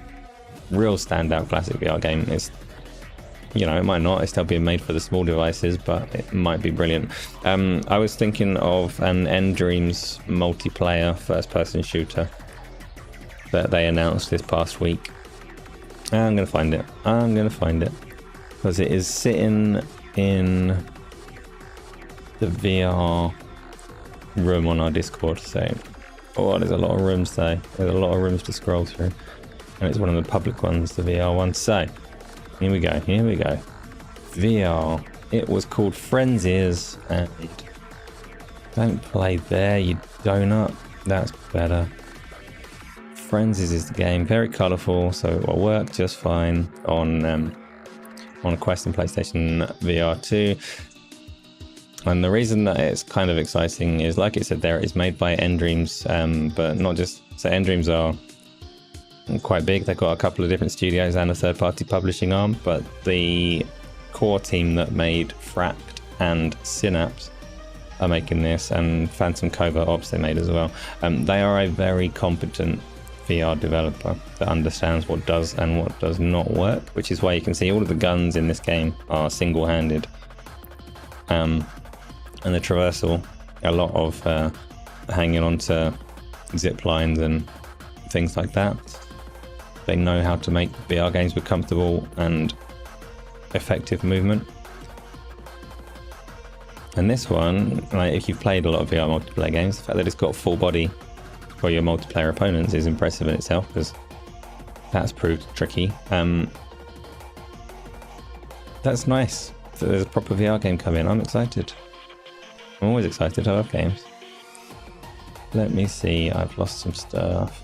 classic VR game. It's, you know, it might not, it's still being made for the small devices, but it might be brilliant. I was thinking of an End Dreams multiplayer first-person shooter that they announced this past week. I'm going to find it. Because it is sitting in the VR room on our Discord, so... Oh, there's a lot of rooms though. There's a lot of rooms to scroll through. And it's one of the public ones, the VR one. So, here we go. VR. It was called Frenzies, and don't play there, you donut. That's better. Frenzies is the game. Very colourful, so it will work just fine on a Quest and PlayStation VR 2. And the reason that it's kind of exciting is, like it said there, it's made by End Dreams, but not just... So End Dreams are quite big. They've got a couple of different studios and a third-party publishing arm, but the core team that made Fract and Synapse are making this, and Phantom Covert Ops they made as well. They are a very competent VR developer that understands what does and what does not work, which is why you can see all of the guns in this game are single-handed. And the traversal, a lot of hanging on to zip lines and things like that. They know how to make VR games with comfortable and effective movement. And this one, like, if you've played a lot of VR multiplayer games, the fact that it's got full body for your multiplayer opponents is impressive in itself, because that's proved tricky. That's nice. So there's a proper VR game coming. I'm excited. I'm always excited. I love games. Let me see. I've lost some stuff.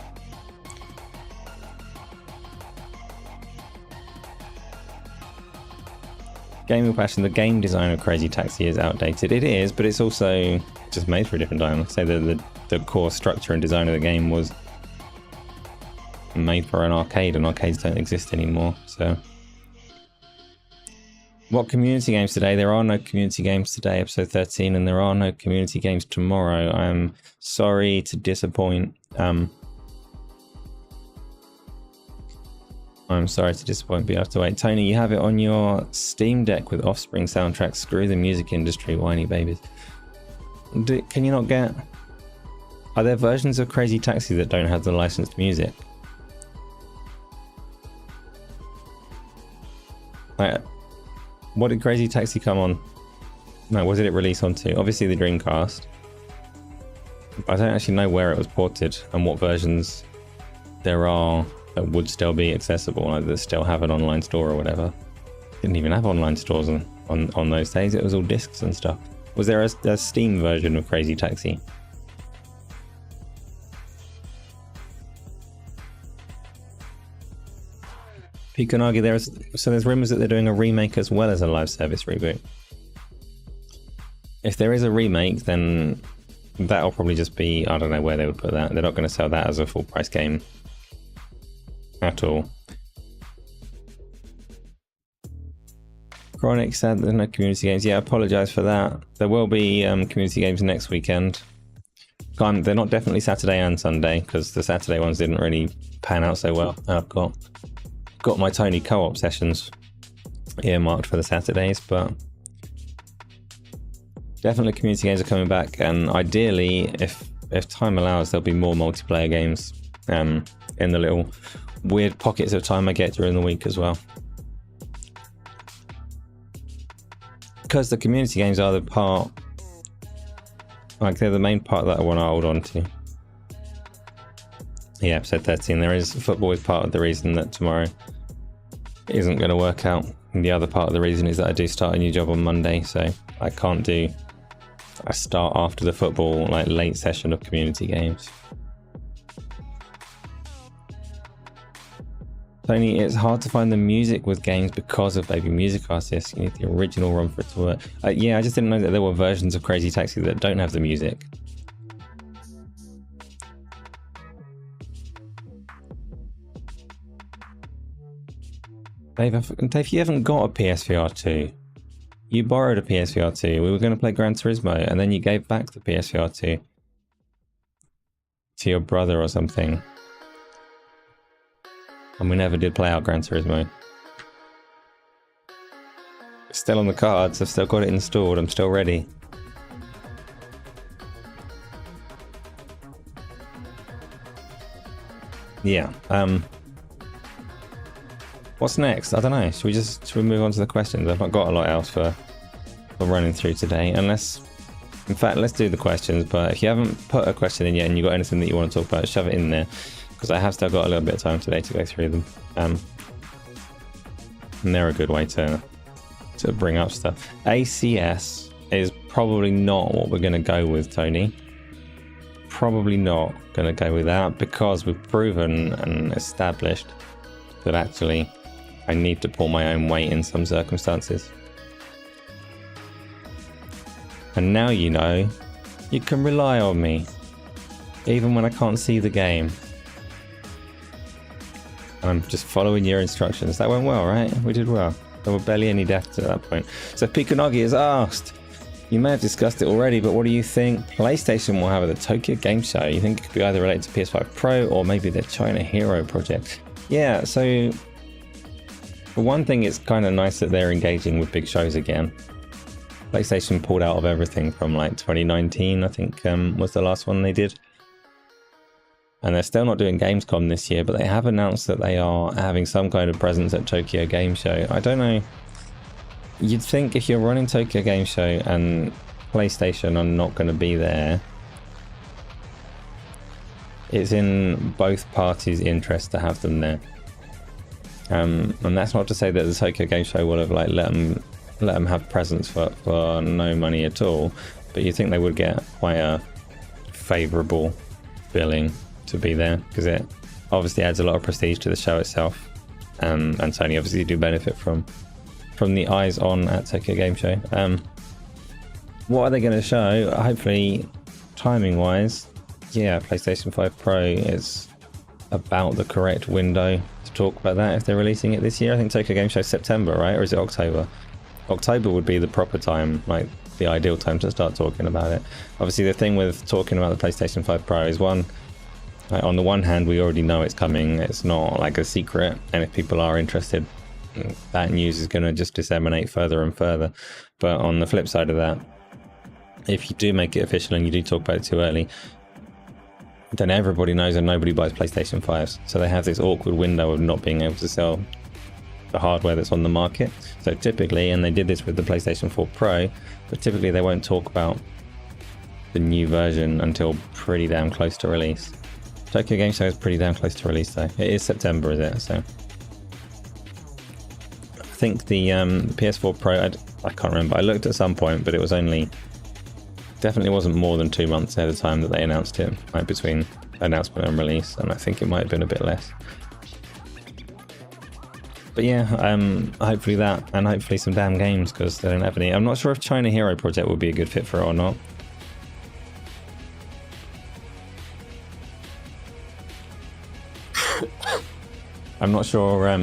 Gaming Passion, the game design of Crazy Taxi is outdated. It is, but it's also just made for a different time. I'd say the core structure and design of the game was made for an arcade, and arcades don't exist anymore, so... What community games today? There are no community games today, episode 13, and there are no community games tomorrow. I'm sorry to disappoint. I'm sorry to disappoint, but you have to wait. Tony, you have it on your Steam Deck with Offspring soundtrack. Screw the music industry, whiny babies. Can you not get... Are there versions of Crazy Taxi that don't have the licensed music? What did Crazy Taxi come on? No, what did it release onto? Obviously the Dreamcast. I don't actually know where it was ported and what versions there are that would still be accessible, like that still have an online store or whatever. Didn't even have online stores on those days. It was all discs and stuff. Was there a Steam version of Crazy Taxi? Pikanagi, there's rumours that they're doing a remake as well as a live service reboot. If there is a remake, then that'll probably just be, I don't know where they would put that. They're not going to sell that as a full price game at all. Chronic said there's no community games. Yeah, I apologise for that. There will be community games next weekend. They're not definitely Saturday and Sunday, because the Saturday ones didn't really pan out so well. I've got my Tony co-op sessions earmarked for the Saturdays, but definitely community games are coming back, and ideally, if time allows, there'll be more multiplayer games in the little weird pockets of time I get during the week as well. Because the community games are the part, like they're the main part that I want to hold on to. Yeah, episode 13, football is part of the reason that tomorrow isn't going to work out. And the other part of the reason is that I do start a new job on Monday, so I can't do a start after the football, like late session of community games. Tony, it's hard to find the music with games because of baby music artists. You need the original ROM for it to work. Yeah, I just didn't know that there were versions of Crazy Taxi that don't have the music. Dave, you haven't got a PSVR 2. You borrowed a PSVR 2. We were going to play Gran Turismo, and then you gave back the PSVR 2 to your brother or something. And we never did play out Gran Turismo. It's still on the cards. I've still got it installed. I'm still ready. Yeah. What's next? I don't know. Should we move on to the questions? I've not got a lot else for running through today. Unless, in fact, let's do the questions. But if you haven't put a question in yet and you've got anything that you want to talk about, shove it in there. Because I have still got a little bit of time today to go through them. And they're a good way to bring up stuff. ACS is probably not what we're going to go with, Tony. Probably not going to go with that because we've proven and established that actually I need to pull my own weight in some circumstances. And now you know you can rely on me even when I can't see the game. I'm just following your instructions. That went well, right? We did well. There were barely any deaths at that point. So Pikanagi has asked, you may have discussed it already, but what do you think PlayStation will have at the Tokyo Game Show? You think it could be either related to PS5 Pro or maybe the China Hero project? Yeah, so for one thing, it's kind of nice that they're engaging with big shows again. PlayStation pulled out of everything from like 2019, I think was the last one they did. And they're still not doing Gamescom this year, but they have announced that they are having some kind of presence at Tokyo Game Show. I don't know. You'd think if you're running Tokyo Game Show and PlayStation are not going to be there, it's in both parties' interest to have them there. And that's not to say that the Tokyo Game Show would have like let them have presence for no money at all, but you think they would get quite a favourable billing to be there, because it obviously adds a lot of prestige to the show itself, and Sony obviously do benefit from the eyes on at Tokyo Game Show. What are they going to show? Hopefully, timing wise, yeah, PlayStation 5 Pro is about the correct window to talk about that if they're releasing it this year. I think Tokyo Game Show is September, right? Or is it October? October would be the proper time, like the ideal time to start talking about it. Obviously, the thing with talking about the PlayStation 5 Pro is one, like, on the one hand, we already know it's coming. It's not like a secret, and if people are interested, that news is going to just disseminate further and further. But on the flip side of that, if you do make it official and you do talk about it too early, then everybody knows and nobody buys PlayStation 5s. So they have this awkward window of not being able to sell the hardware that's on the market. So typically, and they did this with the PlayStation 4 Pro, but typically they won't talk about the new version until pretty damn close to release. Tokyo Game Show is pretty damn close to release though. It is September, is it? So I think the PS4 Pro, I can't remember. I looked at some point, but it was definitely wasn't more than 2 months ahead of time that they announced it, like between announcement and release, and I think it might have been a bit less. But yeah, hopefully that, and hopefully some damn games, because they don't have any. I'm not sure if China Hero Project would be a good fit for it or not. I'm not sure. I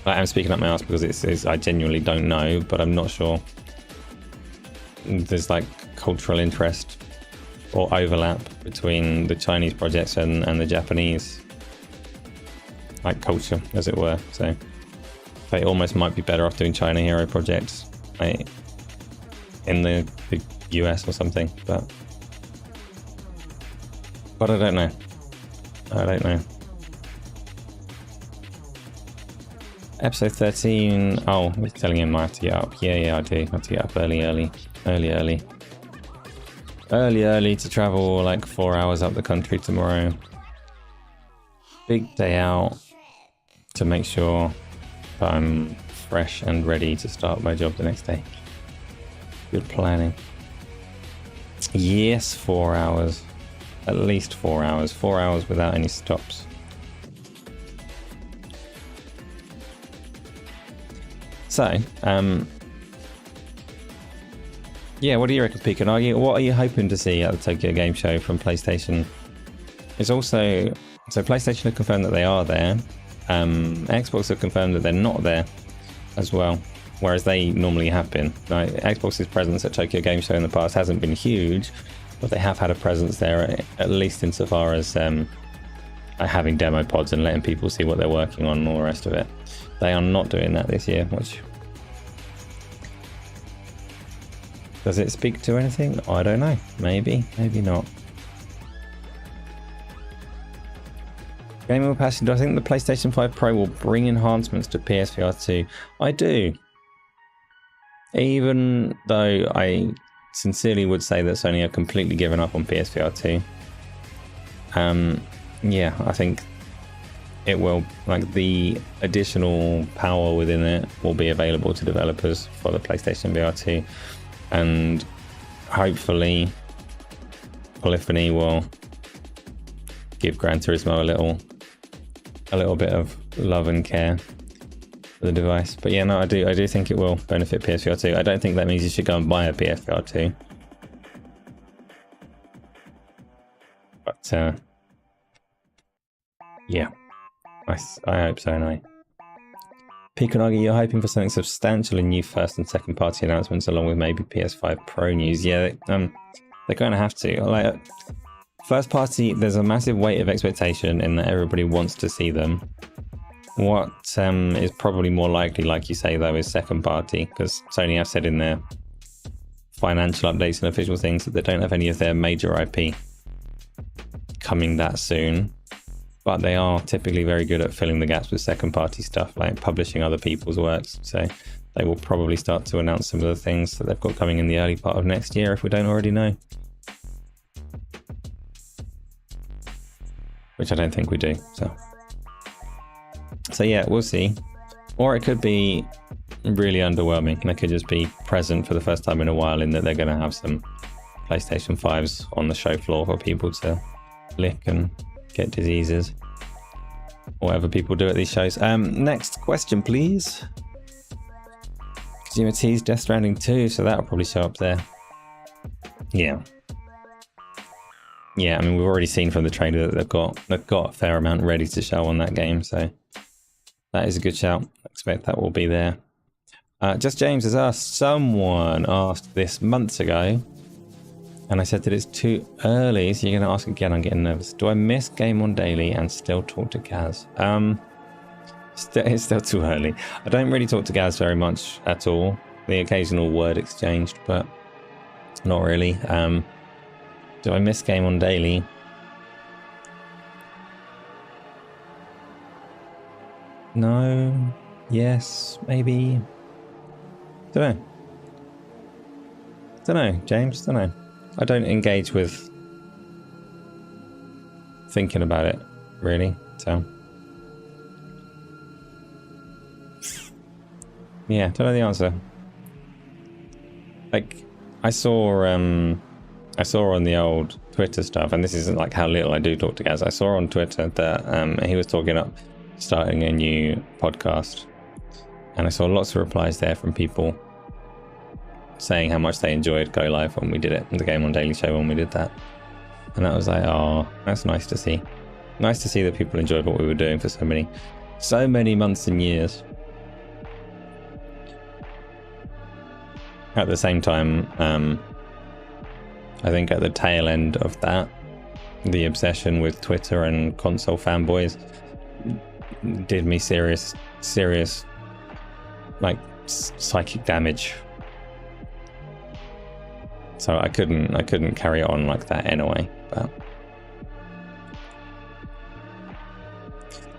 am speaking up my ass because I genuinely don't know, but I'm not sure there's like cultural interest or overlap between the Chinese projects and the Japanese like culture, as it were. So they almost might be better off doing China Hero projects like, in the US or something, but I don't know. I don't know. Episode 13. Oh, he's telling him I have to get up. Yeah, I do. I have to get up early to travel like 4 hours up the country tomorrow. Big day out to make sure that I'm fresh and ready to start my job the next day. Good planning. Yes, 4 hours. At least 4 hours. 4 hours without any stops. So, yeah, what do you reckon, Pecan? What are you hoping to see at the Tokyo Game Show from PlayStation? It's also, so PlayStation have confirmed that they are there. Xbox have confirmed that they're not there as well, whereas they normally have been. Like, Xbox's presence at Tokyo Game Show in the past hasn't been huge, but they have had a presence there, at least insofar as having demo pods and letting people see what they're working on and all the rest of it. They are not doing that this year, which... Does it speak to anything? I don't know. Maybe, maybe not. Gaming Passion, do I think the PlayStation 5 Pro will bring enhancements to PSVR 2? I do. Even though I sincerely would say that Sony are completely given up on PSVR 2. Yeah, I think it will, like, the additional power within it will be available to developers for the PlayStation VR 2, and hopefully Polyphony will give Gran Turismo a little bit of love and care for the device. But yeah, no, I do think it will benefit PSVR 2. I don't think that means you should go and buy a PSVR 2, but yeah, I hope so anyway. Pikonagi, you're hoping for something substantial in new first and second party announcements, along with maybe PS5 Pro news. Yeah, they're going to have to. Like, first party, there's a massive weight of expectation in that everybody wants to see them. What is probably more likely, like you say, though, is second party, because Sony have said in their financial updates and official things that they don't have any of their major IP coming that soon. But they are typically very good at filling the gaps with second party stuff, like publishing other people's works. So they will probably start to announce some of the things that they've got coming in the early part of next year, if we don't already know. Which I don't think we do. So yeah, we'll see. Or it could be really underwhelming. They could just be present for the first time in a while, in that they're going to have some PlayStation 5s on the show floor for people to lick and get diseases, whatever people do at these shows. Next question, please. Kojima teased Death Stranding 2, so that'll probably show up there. Yeah, I mean, we've already seen from the trailer that they've got a fair amount ready to show on that game, so that is a good shout. I expect that will be there. Just James has asked, someone asked this months ago, and I said that it's too early, so you're going to ask again. I'm getting nervous. Do I miss Game On Daily and still talk to Gaz? It's still too early. I don't really talk to Gaz very much at all. The occasional word exchanged, but not really. Do I miss Game On Daily? No. Yes. Maybe. Don't know, James. Don't know. I don't engage with thinking about it, really. So. Yeah, don't know the answer. Like, I saw on the old Twitter stuff, and this isn't like how little I do talk to Gaz. I saw on Twitter that he was talking up starting a new podcast, and I saw lots of replies there from people saying how much they enjoyed Go Live when we did it, the Game on Daily Show when we did that. And that was like, oh, that's nice to see. Nice to see that people enjoyed what we were doing for so many months and years. At the same time, I think at the tail end of that, the obsession with Twitter and console fanboys did me serious like psychic damage. So I couldn't carry it on like that anyway. But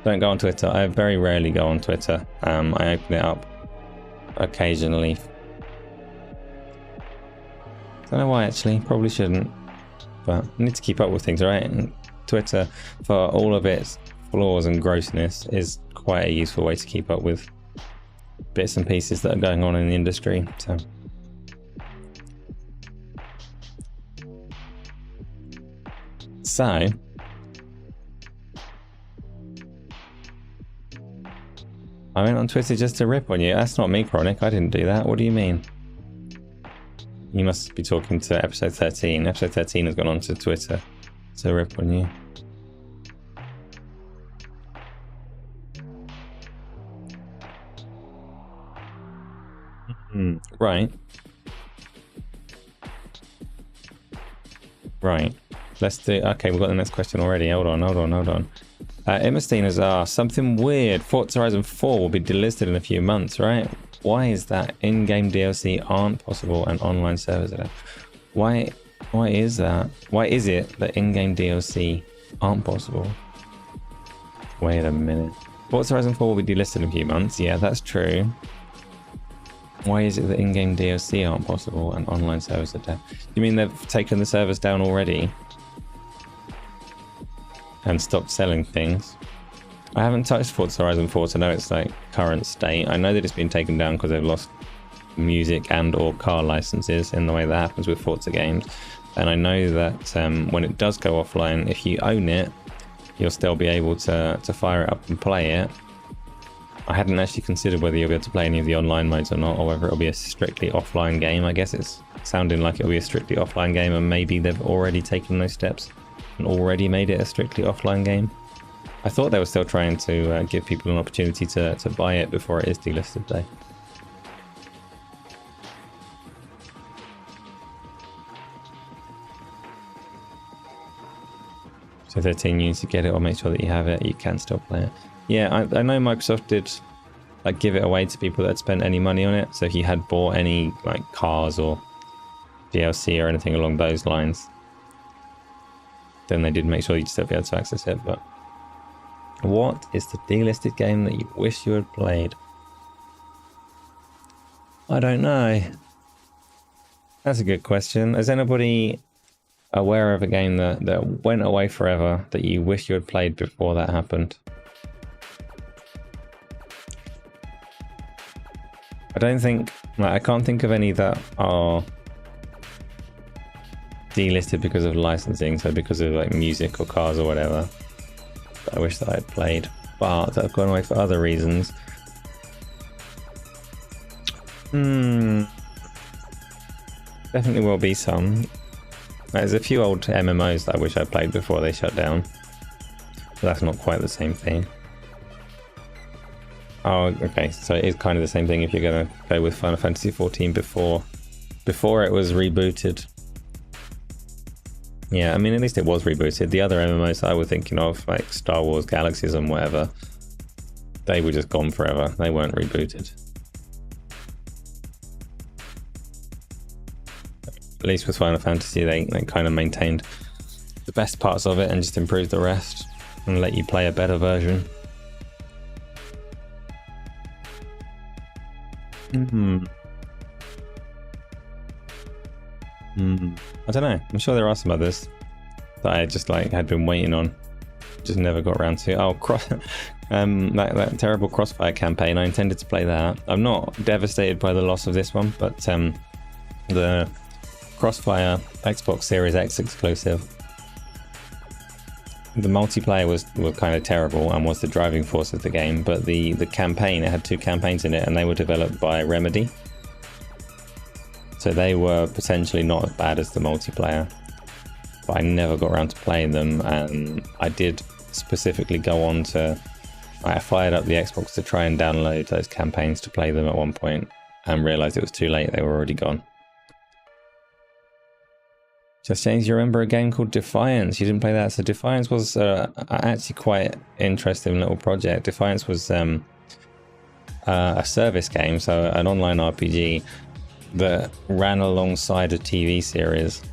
don't go on Twitter. I very rarely go on Twitter. I open it up occasionally. Don't know why, actually. Probably shouldn't. But I need to keep up with things, right? And Twitter, for all of its flaws and grossness, is quite a useful way to keep up with bits and pieces that are going on in the industry. So I went on Twitter just to rip on you. That's not me, Chronic. I didn't do that. What do you mean? You must be talking to episode 13. Episode 13 has gone on to Twitter to rip on you. Right. Let's do... Okay, we've got the next question already. Hold on. Immerstein has asked, something weird. Forza Horizon 4 will be delisted in a few months, right? Why is that? In-game DLC aren't possible and online servers are. Why is that? Why is it that in-game DLC aren't possible? Wait a minute. Forza Horizon 4 will be delisted in a few months. Yeah, that's true. Why is it that in-game DLC aren't possible and online servers are down? You mean they've taken the servers down already? And stopped selling things? I haven't touched Forza Horizon 4 to know its like current state. I know that it's been taken down because they've lost music and or car licenses in the way that happens with Forza games. And I know that when it does go offline, if you own it, you'll still be able to fire it up and play it. I hadn't actually considered whether you'll be able to play any of the online modes or not, or whether it'll be a strictly offline game. I guess it's sounding like it'll be a strictly offline game, and maybe they've already taken those steps and already made it a strictly offline game. I thought they were still trying to give people an opportunity to buy it before it is delisted though. So 13 units to get it, or make sure that you have it, you can still play it. Yeah, I know Microsoft did like give it away to people that had spent any money on it. So if you had bought any like cars or DLC or anything along those lines, then they did make sure you'd still be able to access it. But what is the delisted game that you wish you had played? I don't know. That's a good question. Is anybody aware of a game that went away forever that you wish you had played before that happened? I can't think of any that are delisted because of licensing, so because of like music or cars or whatever. I wish that I had played, but that have gone away for other reasons. Definitely will be some. There's a few old MMOs that I wish I played before they shut down, but that's not quite the same thing. Oh, okay, so it is kind of the same thing if you're going to go with Final Fantasy XIV before it was rebooted. Yeah, I mean, at least it was rebooted. The other MMOs that I was thinking of, like Star Wars Galaxies and whatever, they were just gone forever. They weren't rebooted. At least with Final Fantasy, they kind of maintained the best parts of it and just improved the rest and let you play a better version. I don't know. I'm sure there are some others that I just like had been waiting on, just never got around to. Oh, that terrible Crossfire campaign. I intended to play that. I'm not devastated by the loss of this one, but the Crossfire Xbox Series X exclusive, the multiplayer was kind of terrible and was the driving force of the game, but the campaign, it had 2 campaigns in it, and they were developed by Remedy, so they were potentially not as bad as the multiplayer, but I never got around to playing them. And I did specifically go on to, I fired up the Xbox to try and download those campaigns to play them at one point, and realized it was too late, they were already gone. Just James, you remember a game called Defiance? You didn't play that? So Defiance was actually quite interesting little project. Defiance was a service game, so an online RPG that ran alongside a TV series.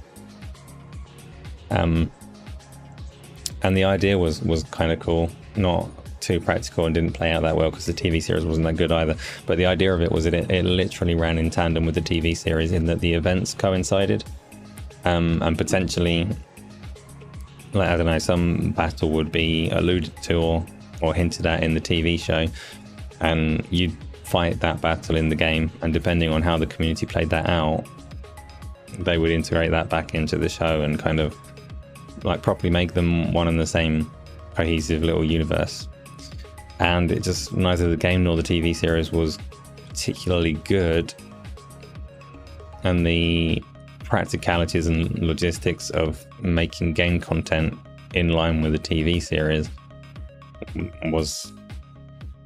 And the idea was kind of cool, not too practical, and didn't play out that well because the TV series wasn't that good either. But the idea of it was that it literally ran in tandem with the TV series, in that the events coincided. And potentially, like, I don't know, some battle would be alluded to or hinted at in the TV show, and you'd fight that battle in the game, and depending on how the community played that out, they would integrate that back into the show and kind of like properly make them one and the same cohesive little universe. And it just, neither the game nor the TV series was particularly good, and the practicalities and logistics of making game content in line with the TV series was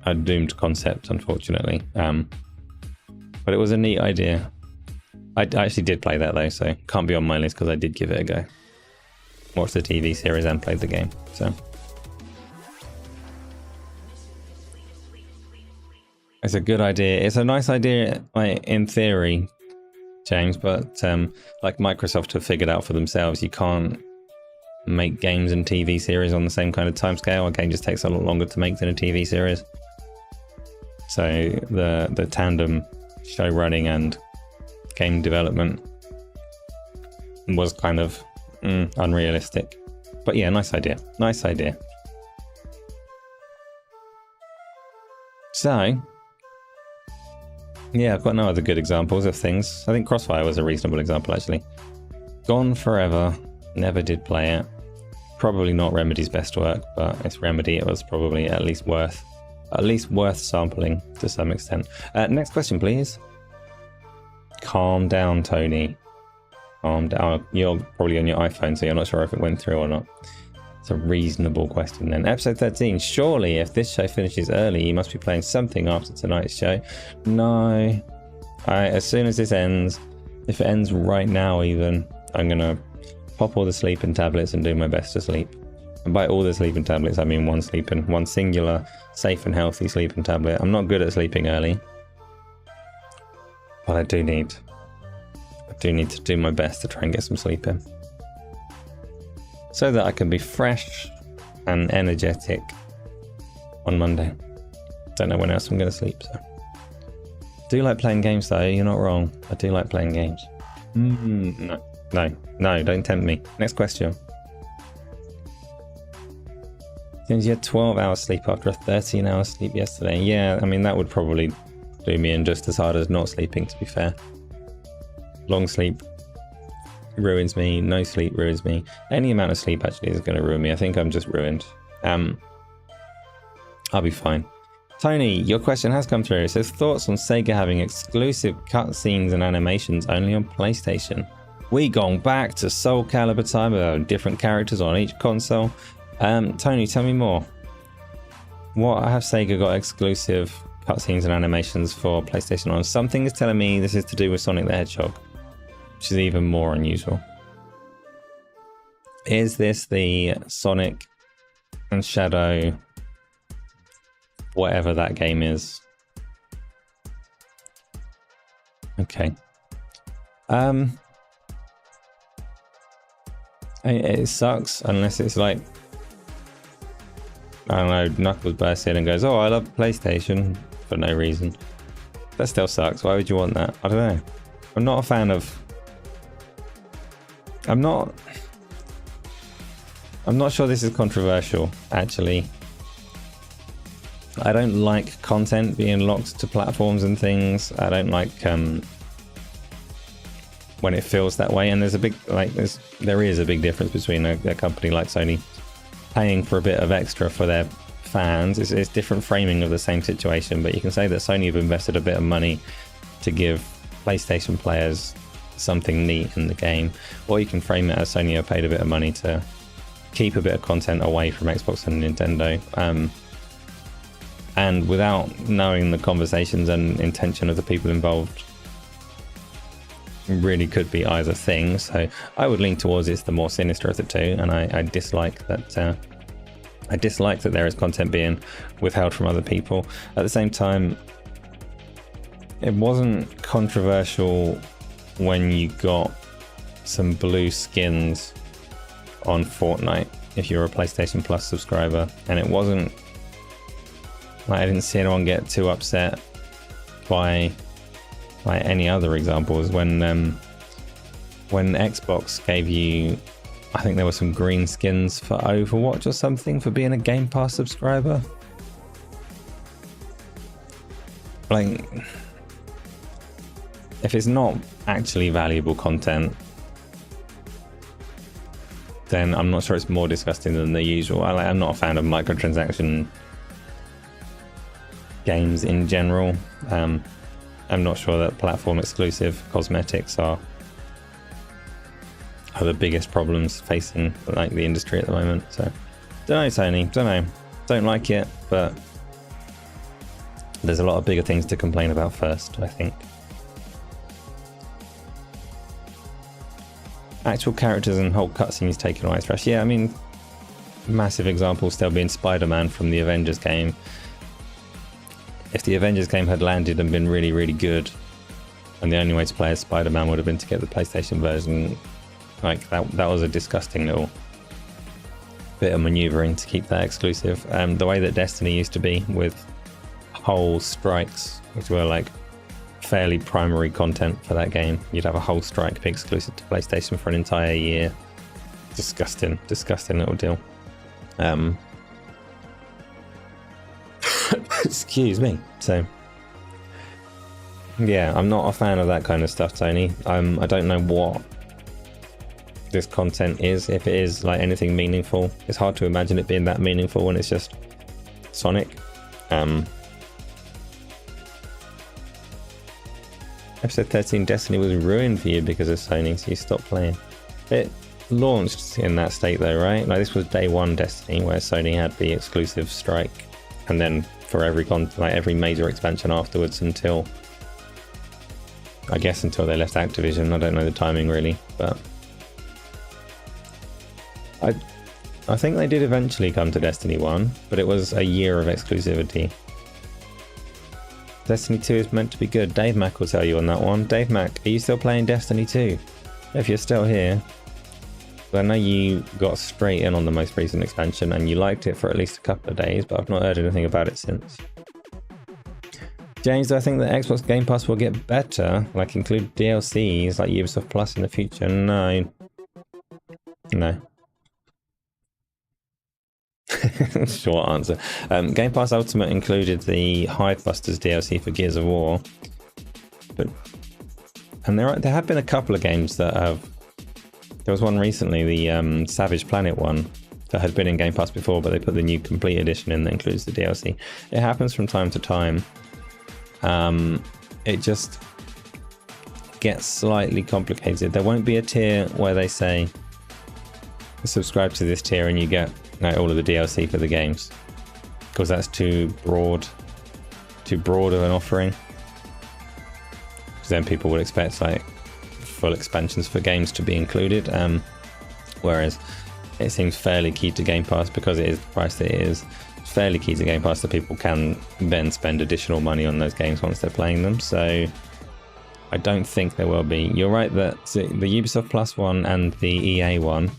a doomed concept, unfortunately. But it was a neat idea. I actually did play that though, so can't be on my list because I did give it a go. Watched the TV series and played the game, so it's a good idea. It's a nice idea, like, in theory, James, but like Microsoft have figured out for themselves, you can't make games and TV series on the same kind of timescale. A game just takes a lot longer to make than a TV series. So the tandem show running and game development was kind of unrealistic. But yeah, nice idea. Nice idea. So yeah, I've got no other good examples of things. I think Crossfire was a reasonable example, actually. Gone Forever, never did play it. Probably not Remedy's best work, but it's Remedy. It was probably at least worth sampling to some extent. Next question, please. Calm down, Tony. Calm down. You're probably on your iPhone, so you're not sure if it went through or not. It's a reasonable question then. Episode 13. Surely, if this show finishes early, you must be playing something after tonight's show. No. As soon as this ends, if it ends right now even, I'm going to pop all the sleeping tablets and do my best to sleep. And by all the sleeping tablets, I mean one singular, safe and healthy sleeping tablet. I'm not good at sleeping early, but I do need to do my best to try and get some sleep in, so that I can be fresh and energetic on Monday. Don't know when else I'm going to sleep, so. Do like playing games though, you're not wrong. I do like playing games. No, don't tempt me. Next question. James, you had 12 hours sleep after a 13 hour sleep yesterday. Yeah, I mean, that would probably do me in just as hard as not sleeping, to be fair. Long sleep ruins me, no sleep ruins me. Any amount of sleep actually is going to ruin me. I think I'm just ruined. I'll be fine. Tony, your question has come through. It says, thoughts on Sega having exclusive cutscenes and animations only on PlayStation? We gone back to Soul Calibur time with different characters on each console. Tony, tell me more. What have Sega got exclusive cutscenes and animations for PlayStation on? Something is telling me this is to do with Sonic the Hedgehog, which is even more unusual. Is this the Sonic and Shadow, whatever that game is? Okay. It sucks unless it's like, I don't know, Knuckles bursts in and goes, oh, I love PlayStation, for no reason. That still sucks. Why would you want that? I don't know. I'm not a fan of... I'm not sure this is controversial, actually. I don't like content being locked to platforms and things. I don't like when it feels that way. And there's a big, there is a big difference between a company like Sony paying for a bit of extra for their fans. It's different framing of the same situation, but you can say that Sony have invested a bit of money to give PlayStation players something neat in the game, or you can frame it as Sony have paid a bit of money to keep a bit of content away from Xbox and Nintendo. And without knowing the conversations and intention of the people involved, really could be either thing. So I would lean towards it's the more sinister of the two, and I dislike that. I dislike that there is content being withheld from other people. At the same time, it wasn't controversial when you got some blue skins on Fortnite if you're a PlayStation Plus subscriber, and it wasn't like I didn't see anyone get too upset by any other examples when Xbox gave you, I think there were some green skins for Overwatch or something for being a Game Pass subscriber. Like, if it's not actually valuable content, then I'm not sure it's more disgusting than the usual. I'm not a fan of microtransaction games in general. I'm not sure that platform exclusive cosmetics are the biggest problems facing like the industry at the moment. So don't know, Sony, don't like it, but there's a lot of bigger things to complain about first, I think. Actual characters and whole cutscenes taken away trash. Yeah, I mean, massive example still being Spider-Man from the Avengers game. If the Avengers game had landed and been really, really good, and the only way to play as Spider-Man would have been to get the PlayStation version, like that was a disgusting little bit of maneuvering to keep that exclusive. The way that Destiny used to be with whole strikes, which were like fairly primary content for that game. You'd have a whole strike be exclusive to PlayStation for an entire year. Disgusting little deal. Excuse me. So yeah, I'm not a fan of that kind of stuff, Tony. I don't know what this content is, if it is like anything meaningful. It's hard to imagine it being that meaningful when it's just Sonic. Episode 13 Destiny was ruined for you because of Sony, so you stopped playing. It launched in that state though, right? Like this was day one Destiny, where Sony had the exclusive strike, and then for every major expansion afterwards until they left Activision. I don't know the timing really, but I think they did eventually come to Destiny 1, but it was a year of exclusivity. Destiny 2 is meant to be good. Dave Mack will tell you on that one. Dave Mack, are you still playing Destiny 2? If you're still here, I know you got straight in on the most recent expansion and you liked it for at least a couple of days, but I've not heard anything about it since. James, do I think that Xbox Game Pass will get better, like include DLCs like Ubisoft Plus in the future? No. Short answer. Game Pass Ultimate included the Hivebusters DLC for Gears of War, and there have been a couple of games that have. There was one recently, the Savage Planet one, that had been in Game Pass before, but they put the new complete edition in that includes the DLC. It happens from time to time. It just gets slightly complicated. There won't be a tier where they say subscribe to this tier and you get all of the DLC for the games, because that's too broad of an offering, because then people would expect like full expansions for games to be included, whereas it seems fairly key to Game Pass, because it is the price that it is. It's fairly key to Game Pass that people can then spend additional money on those games once they're playing them. So I don't think there will be. You're right that the Ubisoft Plus one and the EA one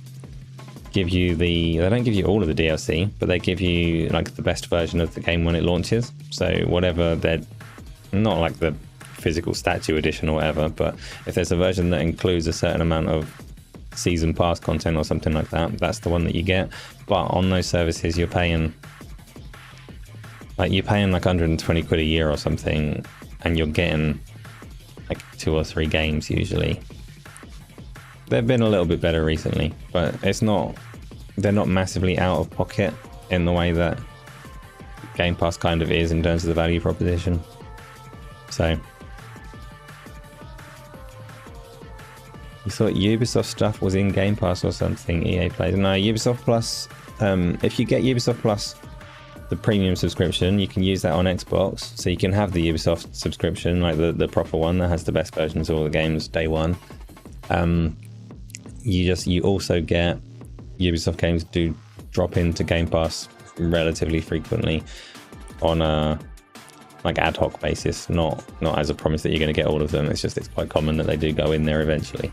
give you they don't give you all of the DLC, but they give you like the best version of the game when it launches. So whatever they're not like the physical statue edition or whatever, but if there's a version that includes a certain amount of season pass content or something like that, that's the one that you get. But on those services you're paying like 120 quid a year or something, and you're getting like 2 or 3 games usually. They've been a little bit better recently, but they're not massively out of pocket in the way that Game Pass kind of is in terms of the value proposition. So you thought Ubisoft stuff was in Game Pass or something, EA Play? No, Ubisoft Plus, if you get Ubisoft Plus, the premium subscription, you can use that on Xbox, so you can have the Ubisoft subscription, like the proper one that has the best versions of all the games day one. You also get Ubisoft games do drop into Game Pass relatively frequently on a like ad hoc basis, not as a promise that you're going to get all of them. It's quite common that they do go in there eventually.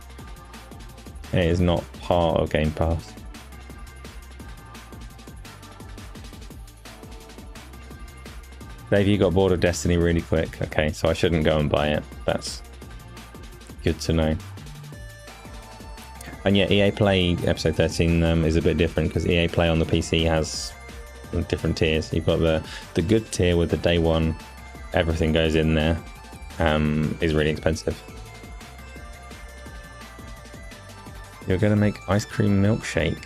It is not part of Game Pass. Dave, you got bored of Destiny really quick. Okay, so I shouldn't go and buy it. That's good to know. And yeah, EA Play Episode 13 is a bit different because EA Play on the PC has different tiers. You've got the good tier with the day one, everything goes in there, is really expensive. You're going to make ice cream milkshake.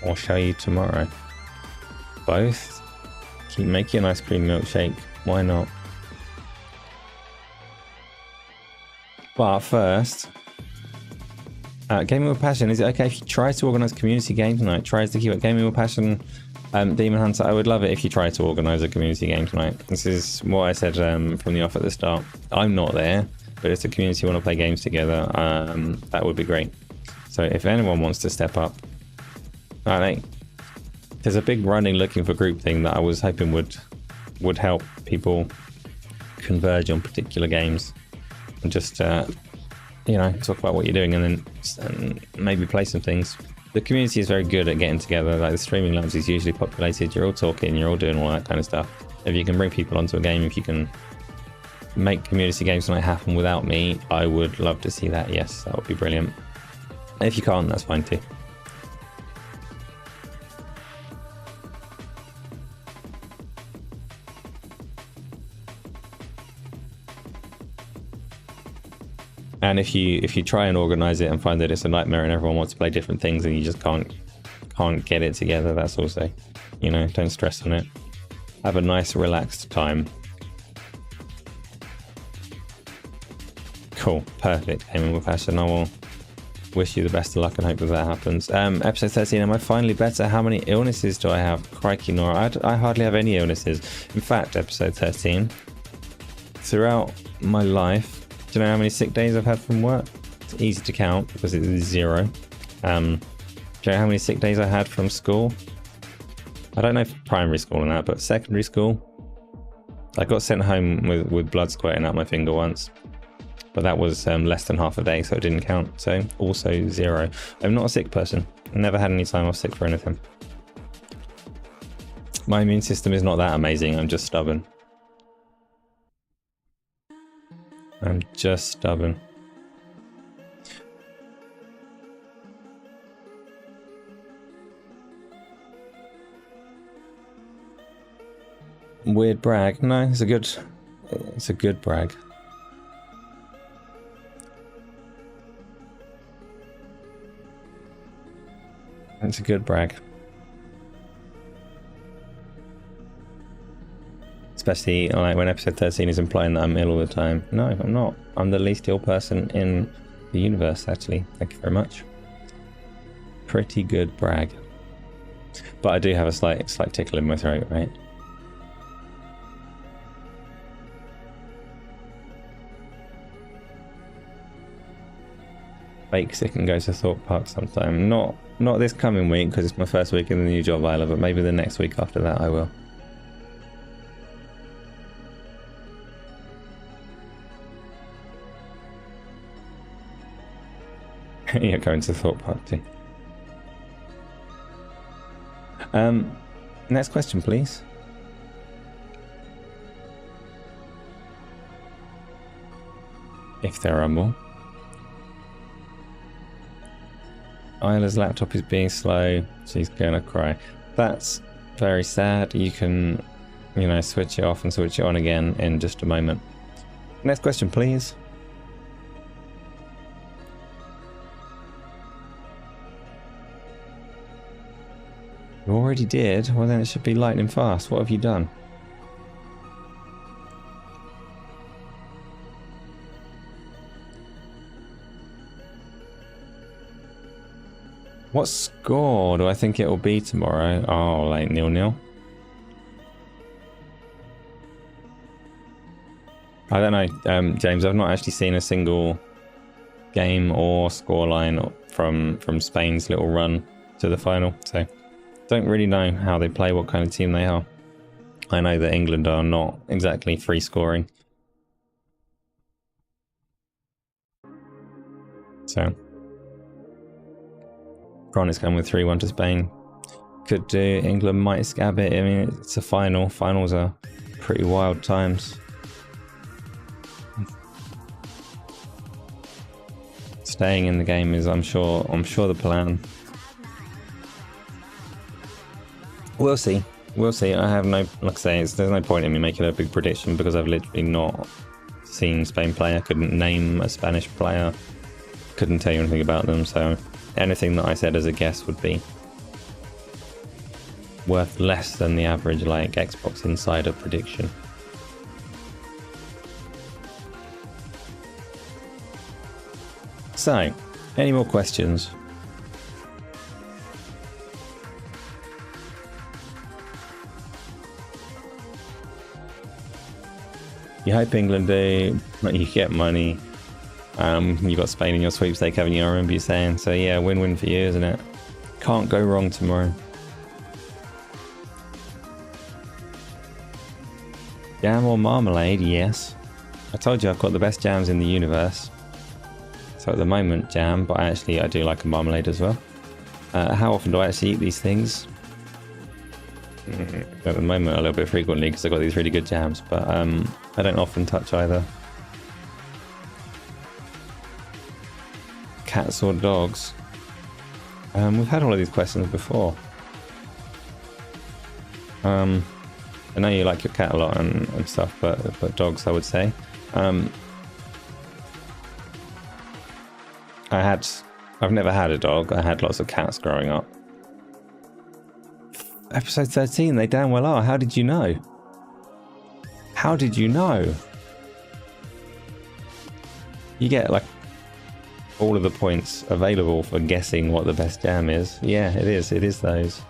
I'll show you tomorrow. Both? Keep making an ice cream milkshake. Why not? But first, Gaming with Passion, is it okay if you try to organise community game tonight? Tries to keep it Gaming with Passion. Demon Hunter, I would love it if you try to organise a community game tonight. This is what I said from the off at the start. I'm not there, but if the community want to play games together, that would be great. So if anyone wants to step up, there's a big running looking for group thing that I was hoping would help people converge on particular games and just talk about what you're doing and then maybe play some things. The community is very good at getting together. Like the streaming labs is usually populated. You're all talking, you're all doing all that kind of stuff. If you can bring people onto a game, if you can make community games tonight happen without me, I would love to see that. Yes, that would be brilliant. If you can't, that's fine too. And if you try and organize it and find that it's a nightmare and everyone wants to play different things and you just can't get it together, that's also, don't stress on it. Have a nice relaxed time. Cool, perfect. Gaming with Passion. I will wish you the best of luck and hope that happens. Episode 13, am I finally better? How many illnesses do I have? Crikey, Nora. I hardly have any illnesses. In fact, episode 13, throughout my life, do you know how many sick days I've had from work? It's easy to count because it is 0. Do you know how many sick days I had from school? I don't know if primary school and that, but secondary school, I got sent home with blood squirting out my finger once, but that was less than half a day, so it didn't count. So also 0. I'm not a sick person. I never had any time off sick for anything. My immune system is not that amazing. I'm just stubborn. I'm just stubborn. Weird brag. No, it's a good brag. It's a good brag. Especially like when episode 13 is implying that I'm ill all the time. No, I'm not. I'm the least ill person in the universe, actually. Thank you very much. Pretty good brag. But I do have a slight tickle in my throat, right? Fake sick and go to Thorpe Park sometime. Not this coming week because it's my first week in the new job, Isla, but maybe the next week after that I will. Yeah, going to Thorpe Park too. Next question, please. if there are more. Isla's laptop is being slow. She's gonna cry. That's very sad. You can, you know, switch it off and switch it on again in just a moment. Next question, please. You already did? Well, then it should be lightning fast. What have you done? What score do I think it will be tomorrow? Oh, like 0-0. I don't know, James. I've not actually seen a single game or scoreline from Spain's little run to the final, so don't really know how they play, what kind of team they are. I know that England are not exactly free scoring. So France going with 3-1 to Spain. Could do. England might scab it. I mean, it's a final. Finals are pretty wild times. Staying in the game is, I'm sure the plan. We'll see. We'll see. I have no, like I say, there's no point in me making a big prediction because I've literally not seen Spain play. I couldn't name a Spanish player. Couldn't tell you anything about them, so anything that I said as a guess would be worth less than the average, like, Xbox Insider prediction. So, any more questions? You hope England do, you get money. You got Spain in your sweepstake, haven't you? I remember you saying. So yeah, win-win for you, isn't it? Can't go wrong tomorrow. Jam or marmalade? Yes. I told you I've got the best jams in the universe. So at the moment, jam, but I do like a marmalade as well. How often do I actually eat these things? At the moment, a little bit frequently because I've got these really good jams, but I don't often touch either. Cats or dogs? We've had all of these questions before. I know you like your cat a lot and stuff, but dogs, I would say. I've never had a dog. I had lots of cats growing up. Episode 13, they damn well are. How did you know? How did you know? You get like all of the points available for guessing what the best jam is. Yeah, it is. It is those.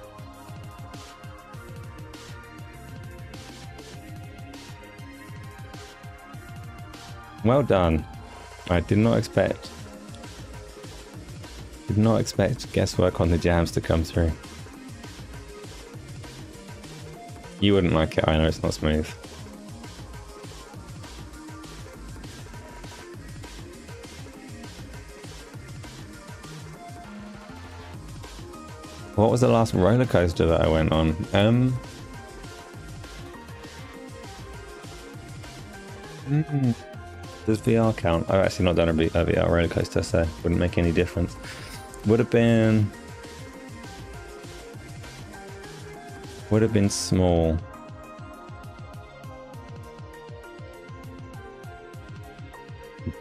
Well done. I did not expect guesswork on the jams to come through. You wouldn't like it, I know, it's not smooth. What was the last roller coaster that I went on? Does VR count? I've actually not done a VR roller coaster, so it wouldn't make any difference. Would have been small.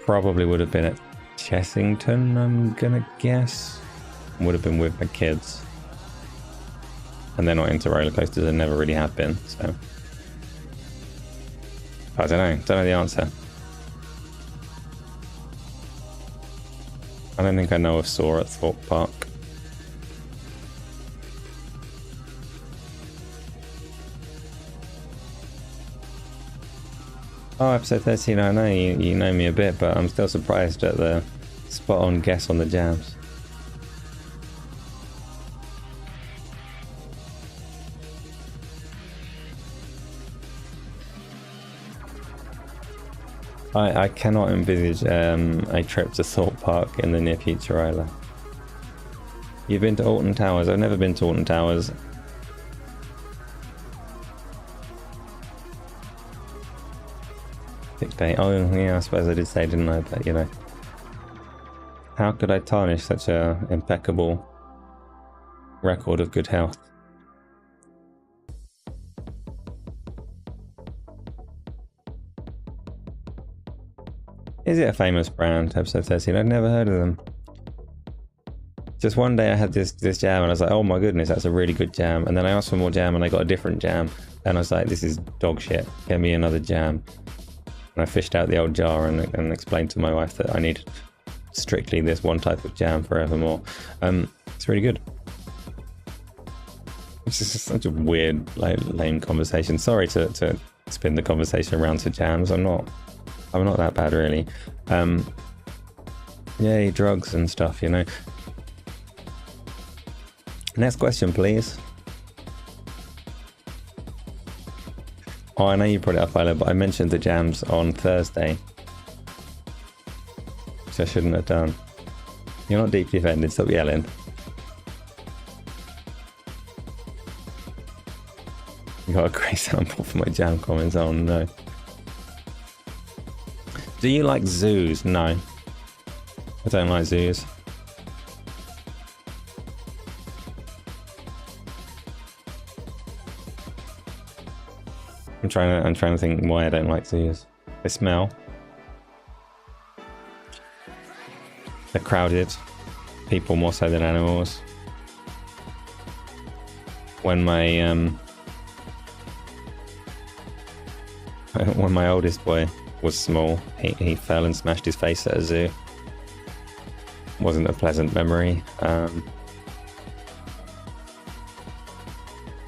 Probably would have been at Chessington, I'm gonna guess. Would have been with my kids. And they're not into roller coasters and never really have been, so I don't know the answer. I don't think I know of Saw at Thorpe Park. Oh, episode 13, I know you know me a bit, but I'm still surprised at the spot on guess on the jams. I cannot envisage a trip to Thorpe Park in the near future either. You've been to Alton Towers? I've never been to Alton Towers. Sick day. Oh yeah, I suppose I did say, didn't I? But you know, how could I tarnish such a impeccable record of good health? Is it a famous brand? Episode 13. I'd never heard of them. Just one day I had this jam and I was like, oh my goodness, that's a really good jam. And then I asked for more jam and I got a different jam. And I was like, this is dog shit. Get me another jam. And I fished out the old jar and explained to my wife that I needed strictly this one type of jam forevermore. It's really good. This is just such a weird, like, lame conversation. Sorry to spin the conversation around to jams. I'm not that bad, really. Yay, drugs and stuff, you know. Next question, please. Oh, I know you brought it up, Philo, but I mentioned the jams on Thursday, which I shouldn't have done. You're not deeply offended, stop yelling. You got a great sample for my jam comments, oh no. Do you like zoos? No. I don't like zoos. I'm trying to think why I don't like zoos. They smell. They're crowded. People more so than animals. When my oldest boy was small, he fell and smashed his face at a zoo. Wasn't a pleasant memory.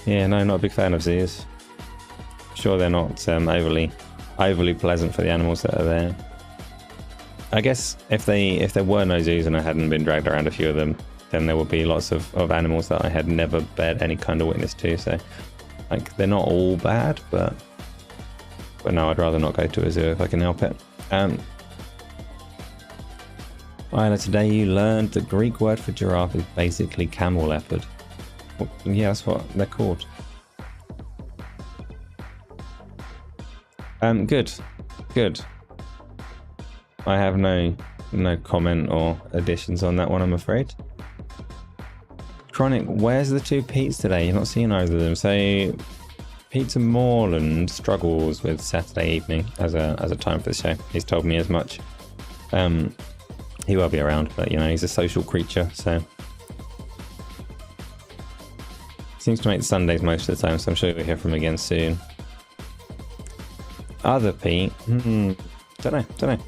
Yeah, no, not a big fan of zoos. Sure, they're not overly pleasant for the animals that are there. I guess if there were no zoos and I hadn't been dragged around a few of them, then there would be lots of animals that I had never bared any kind of witness to. So, like, they're not all bad, but no, I'd rather not go to a zoo if I can help it. Isla, today you learned the Greek word for giraffe is basically camel leopard. Well, yeah, that's what they're called. Good. I have no comment or additions on that one, I'm afraid. Chronic, where's the two Pete's today? You're not seeing either of them. So Peter Morland struggles with Saturday evening as a time for the show. He's told me as much. He will be around, but you know, he's a social creature, so seems to make Sundays most of the time, so I'm sure we'll hear from him again soon. Other Pete? Don't know.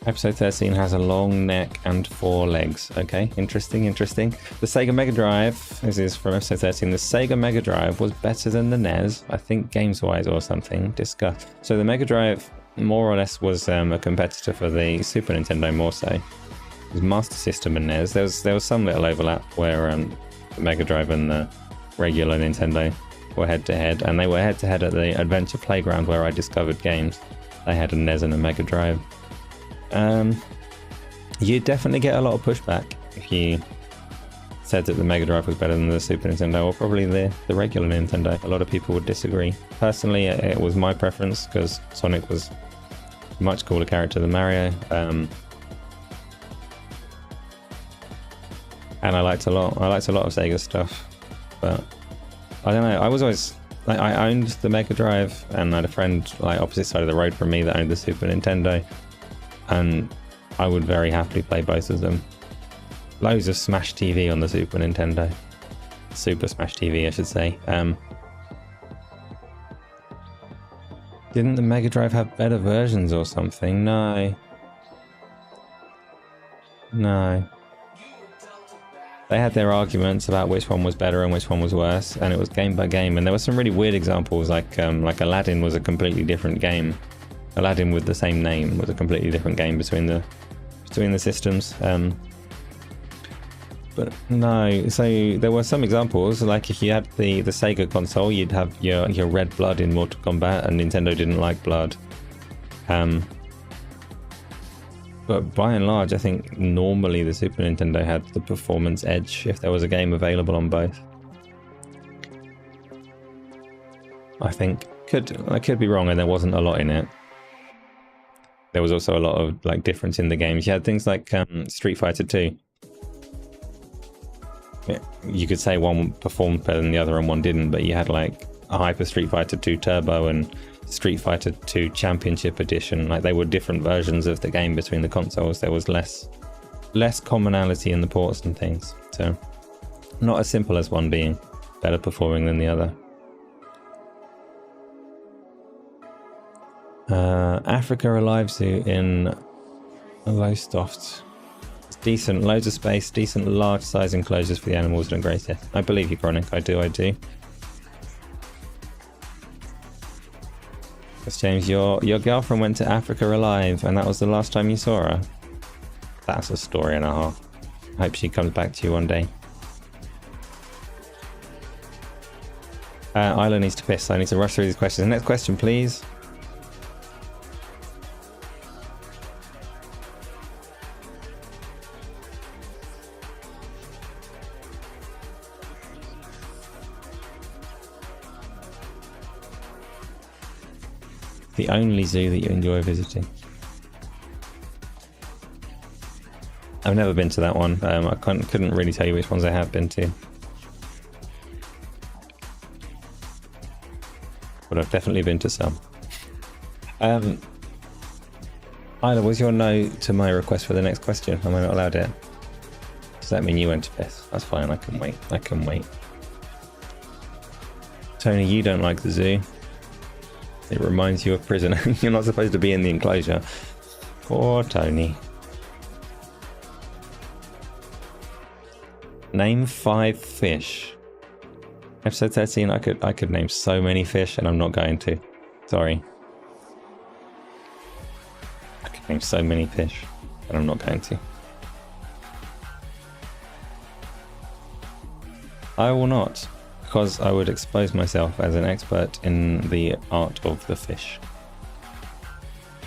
Episode 13 has a long neck and 4 legs. Okay, interesting. The Sega Mega Drive, this is from episode 13, the Sega Mega Drive was better than the NES, I think games-wise or something. Discuss. So the Mega Drive more or less was a competitor for the Super Nintendo more so. It was Master System and NES. There was some little overlap where the Mega Drive and the regular Nintendo were head-to-head, and they were head-to-head at the Adventure Playground where I discovered games. They had a NES and a Mega Drive. You definitely get a lot of pushback if you said that the Mega Drive was better than the Super Nintendo, or probably the regular Nintendo. A lot of people would disagree. Personally, it was my preference because Sonic was a much cooler character than Mario. And I liked a lot of Sega stuff, but I don't know. I was always like, I owned the Mega Drive, and I had a friend like opposite side of the road from me that owned the Super Nintendo, and I would very happily play both of them. Loads of Smash TV on the Super Nintendo. Super Smash TV, I should say. Didn't the Mega Drive have better versions or something? No. They had their arguments about which one was better and which one was worse, and it was game by game. And there were some really weird examples, like Aladdin was a completely different game. Aladdin with the same name was a completely different game between the systems. But no, so there were some examples, like if you had the Sega console, you'd have your red blood in Mortal Kombat, and Nintendo didn't like blood. But by and large, I think normally the Super Nintendo had the performance edge if there was a game available on both. I think. I could be wrong, and there wasn't a lot in it. There was also a lot of like difference in the games. You had things like Street Fighter 2. You could say one performed better than the other and one didn't, but you had like a Hyper Street Fighter 2 Turbo and Street Fighter 2 Championship Edition. Like they were different versions of the game between the consoles. There was less commonality in the ports and things. So not as simple as one being better performing than the other. Africa Alive Zoo in Lowestoft. It's decent, loads of space, decent large size enclosures for the animals and great it. I believe you, Chronic. I do. Yes, James, your girlfriend went to Africa Alive and that was the last time you saw her. That's a story and a half. I hope she comes back to you one day. Isla needs to piss, so I need to rush through these questions. Next question, please. The only zoo that you enjoy visiting. I've never been to that one. I couldn't really tell you which ones I have been to. But I've definitely been to some. Isla, was your no to my request for the next question? Am I not allowed it? Does that mean you went to piss? That's fine, I can wait. I can wait. Tony, you don't like the zoo. It reminds you of prison. You're not supposed to be in the enclosure. Poor Tony. Name 5 fish. Episode 13, I could name so many fish and I'm not going to. Sorry. I could name so many fish and I'm not going to. I will not, because I would expose myself as an expert in the art of the fish.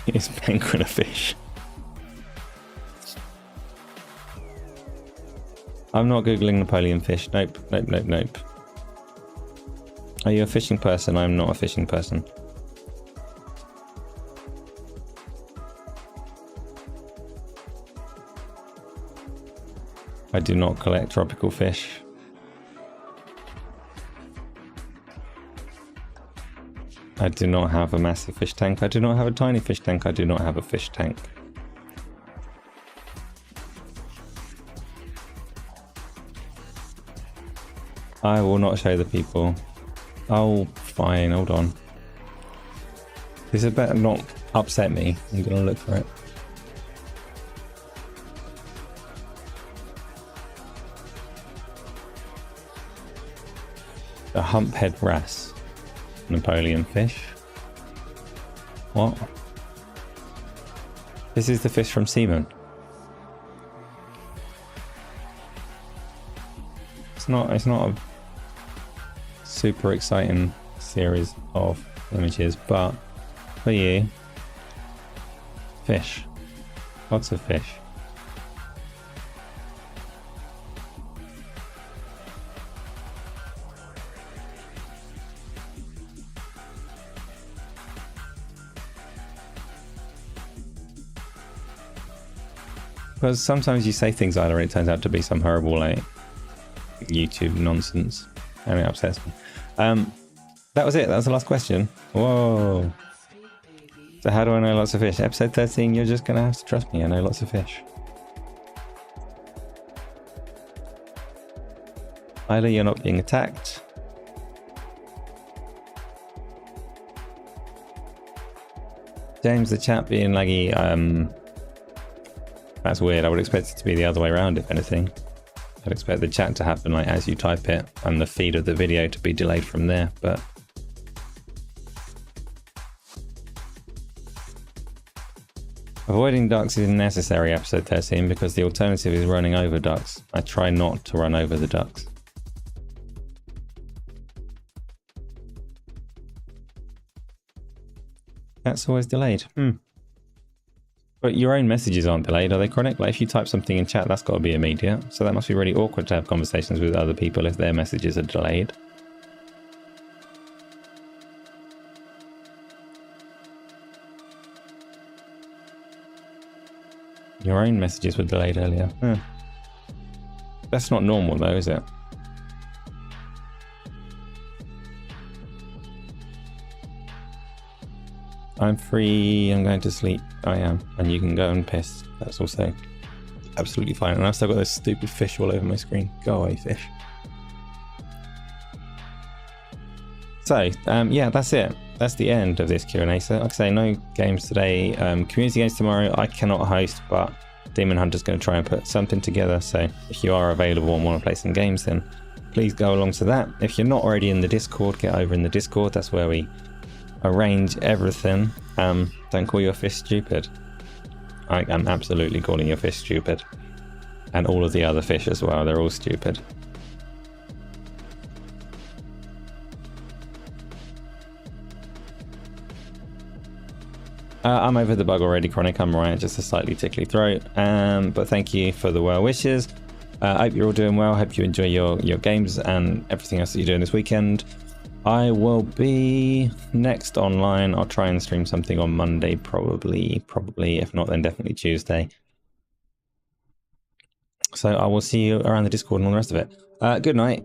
Is penguin a fish? I'm not googling Napoleon fish. Nope. Are you a fishing person? I'm not a fishing person. I do not collect tropical fish. I do not have a massive fish tank. I do not have a tiny fish tank. I do not have a fish tank. I will not show the people. Oh, fine. Hold on. This had better not upset me. I'm going to look for it. The humphead wrasse. Napoleon fish. What? This is the fish from Seaman. It's not a super exciting series of images, but for you, fish. Lots of fish. Because sometimes you say things either and it turns out to be some horrible like YouTube nonsense and it upsets me. That was it. That was the last question. Whoa. So how do I know lots of fish? Episode 13, you're just going to have to trust me. I know lots of fish. Isla, you're not being attacked. James, the chat being laggy. That's weird. I would expect it to be the other way around, if anything. I'd expect the chat to happen like as you type it and the feed of the video to be delayed from there, but avoiding ducks is necessary, episode 13, because the alternative is running over ducks. I try not to run over the ducks. That's always delayed. But your own messages aren't delayed, are they, Chronic? Like if you type something in chat, that's got to be immediate. So that must be really awkward to have conversations with other people if their messages are delayed. Your own messages were delayed earlier. Huh. That's not normal though, is it? I'm free, I'm going to sleep. I am. And you can go and piss. That's also absolutely fine. And I've still got those stupid fish all over my screen. Go away, fish. So, yeah, that's it. That's the end of this Q&Asa. Like I say, no games today. Community games tomorrow, I cannot host, but Demon Hunter's going to try and put something together. So if you are available and want to play some games, then please go along to that. If you're not already in the Discord, get over in the Discord. That's where we arrange everything. Don't call your fish stupid. I am absolutely calling your fish stupid. And all of the other fish as well. They're all stupid. I'm over the bug already, Chronic. I'm right, just a slightly tickly throat. But thank you for the well wishes. I hope you're all doing well. Hope you enjoy your games and everything else that you're doing this weekend. I will be next online. I'll try and stream something on Monday, probably. If not, then definitely Tuesday. So I will see you around the Discord and all the rest of it. Good night.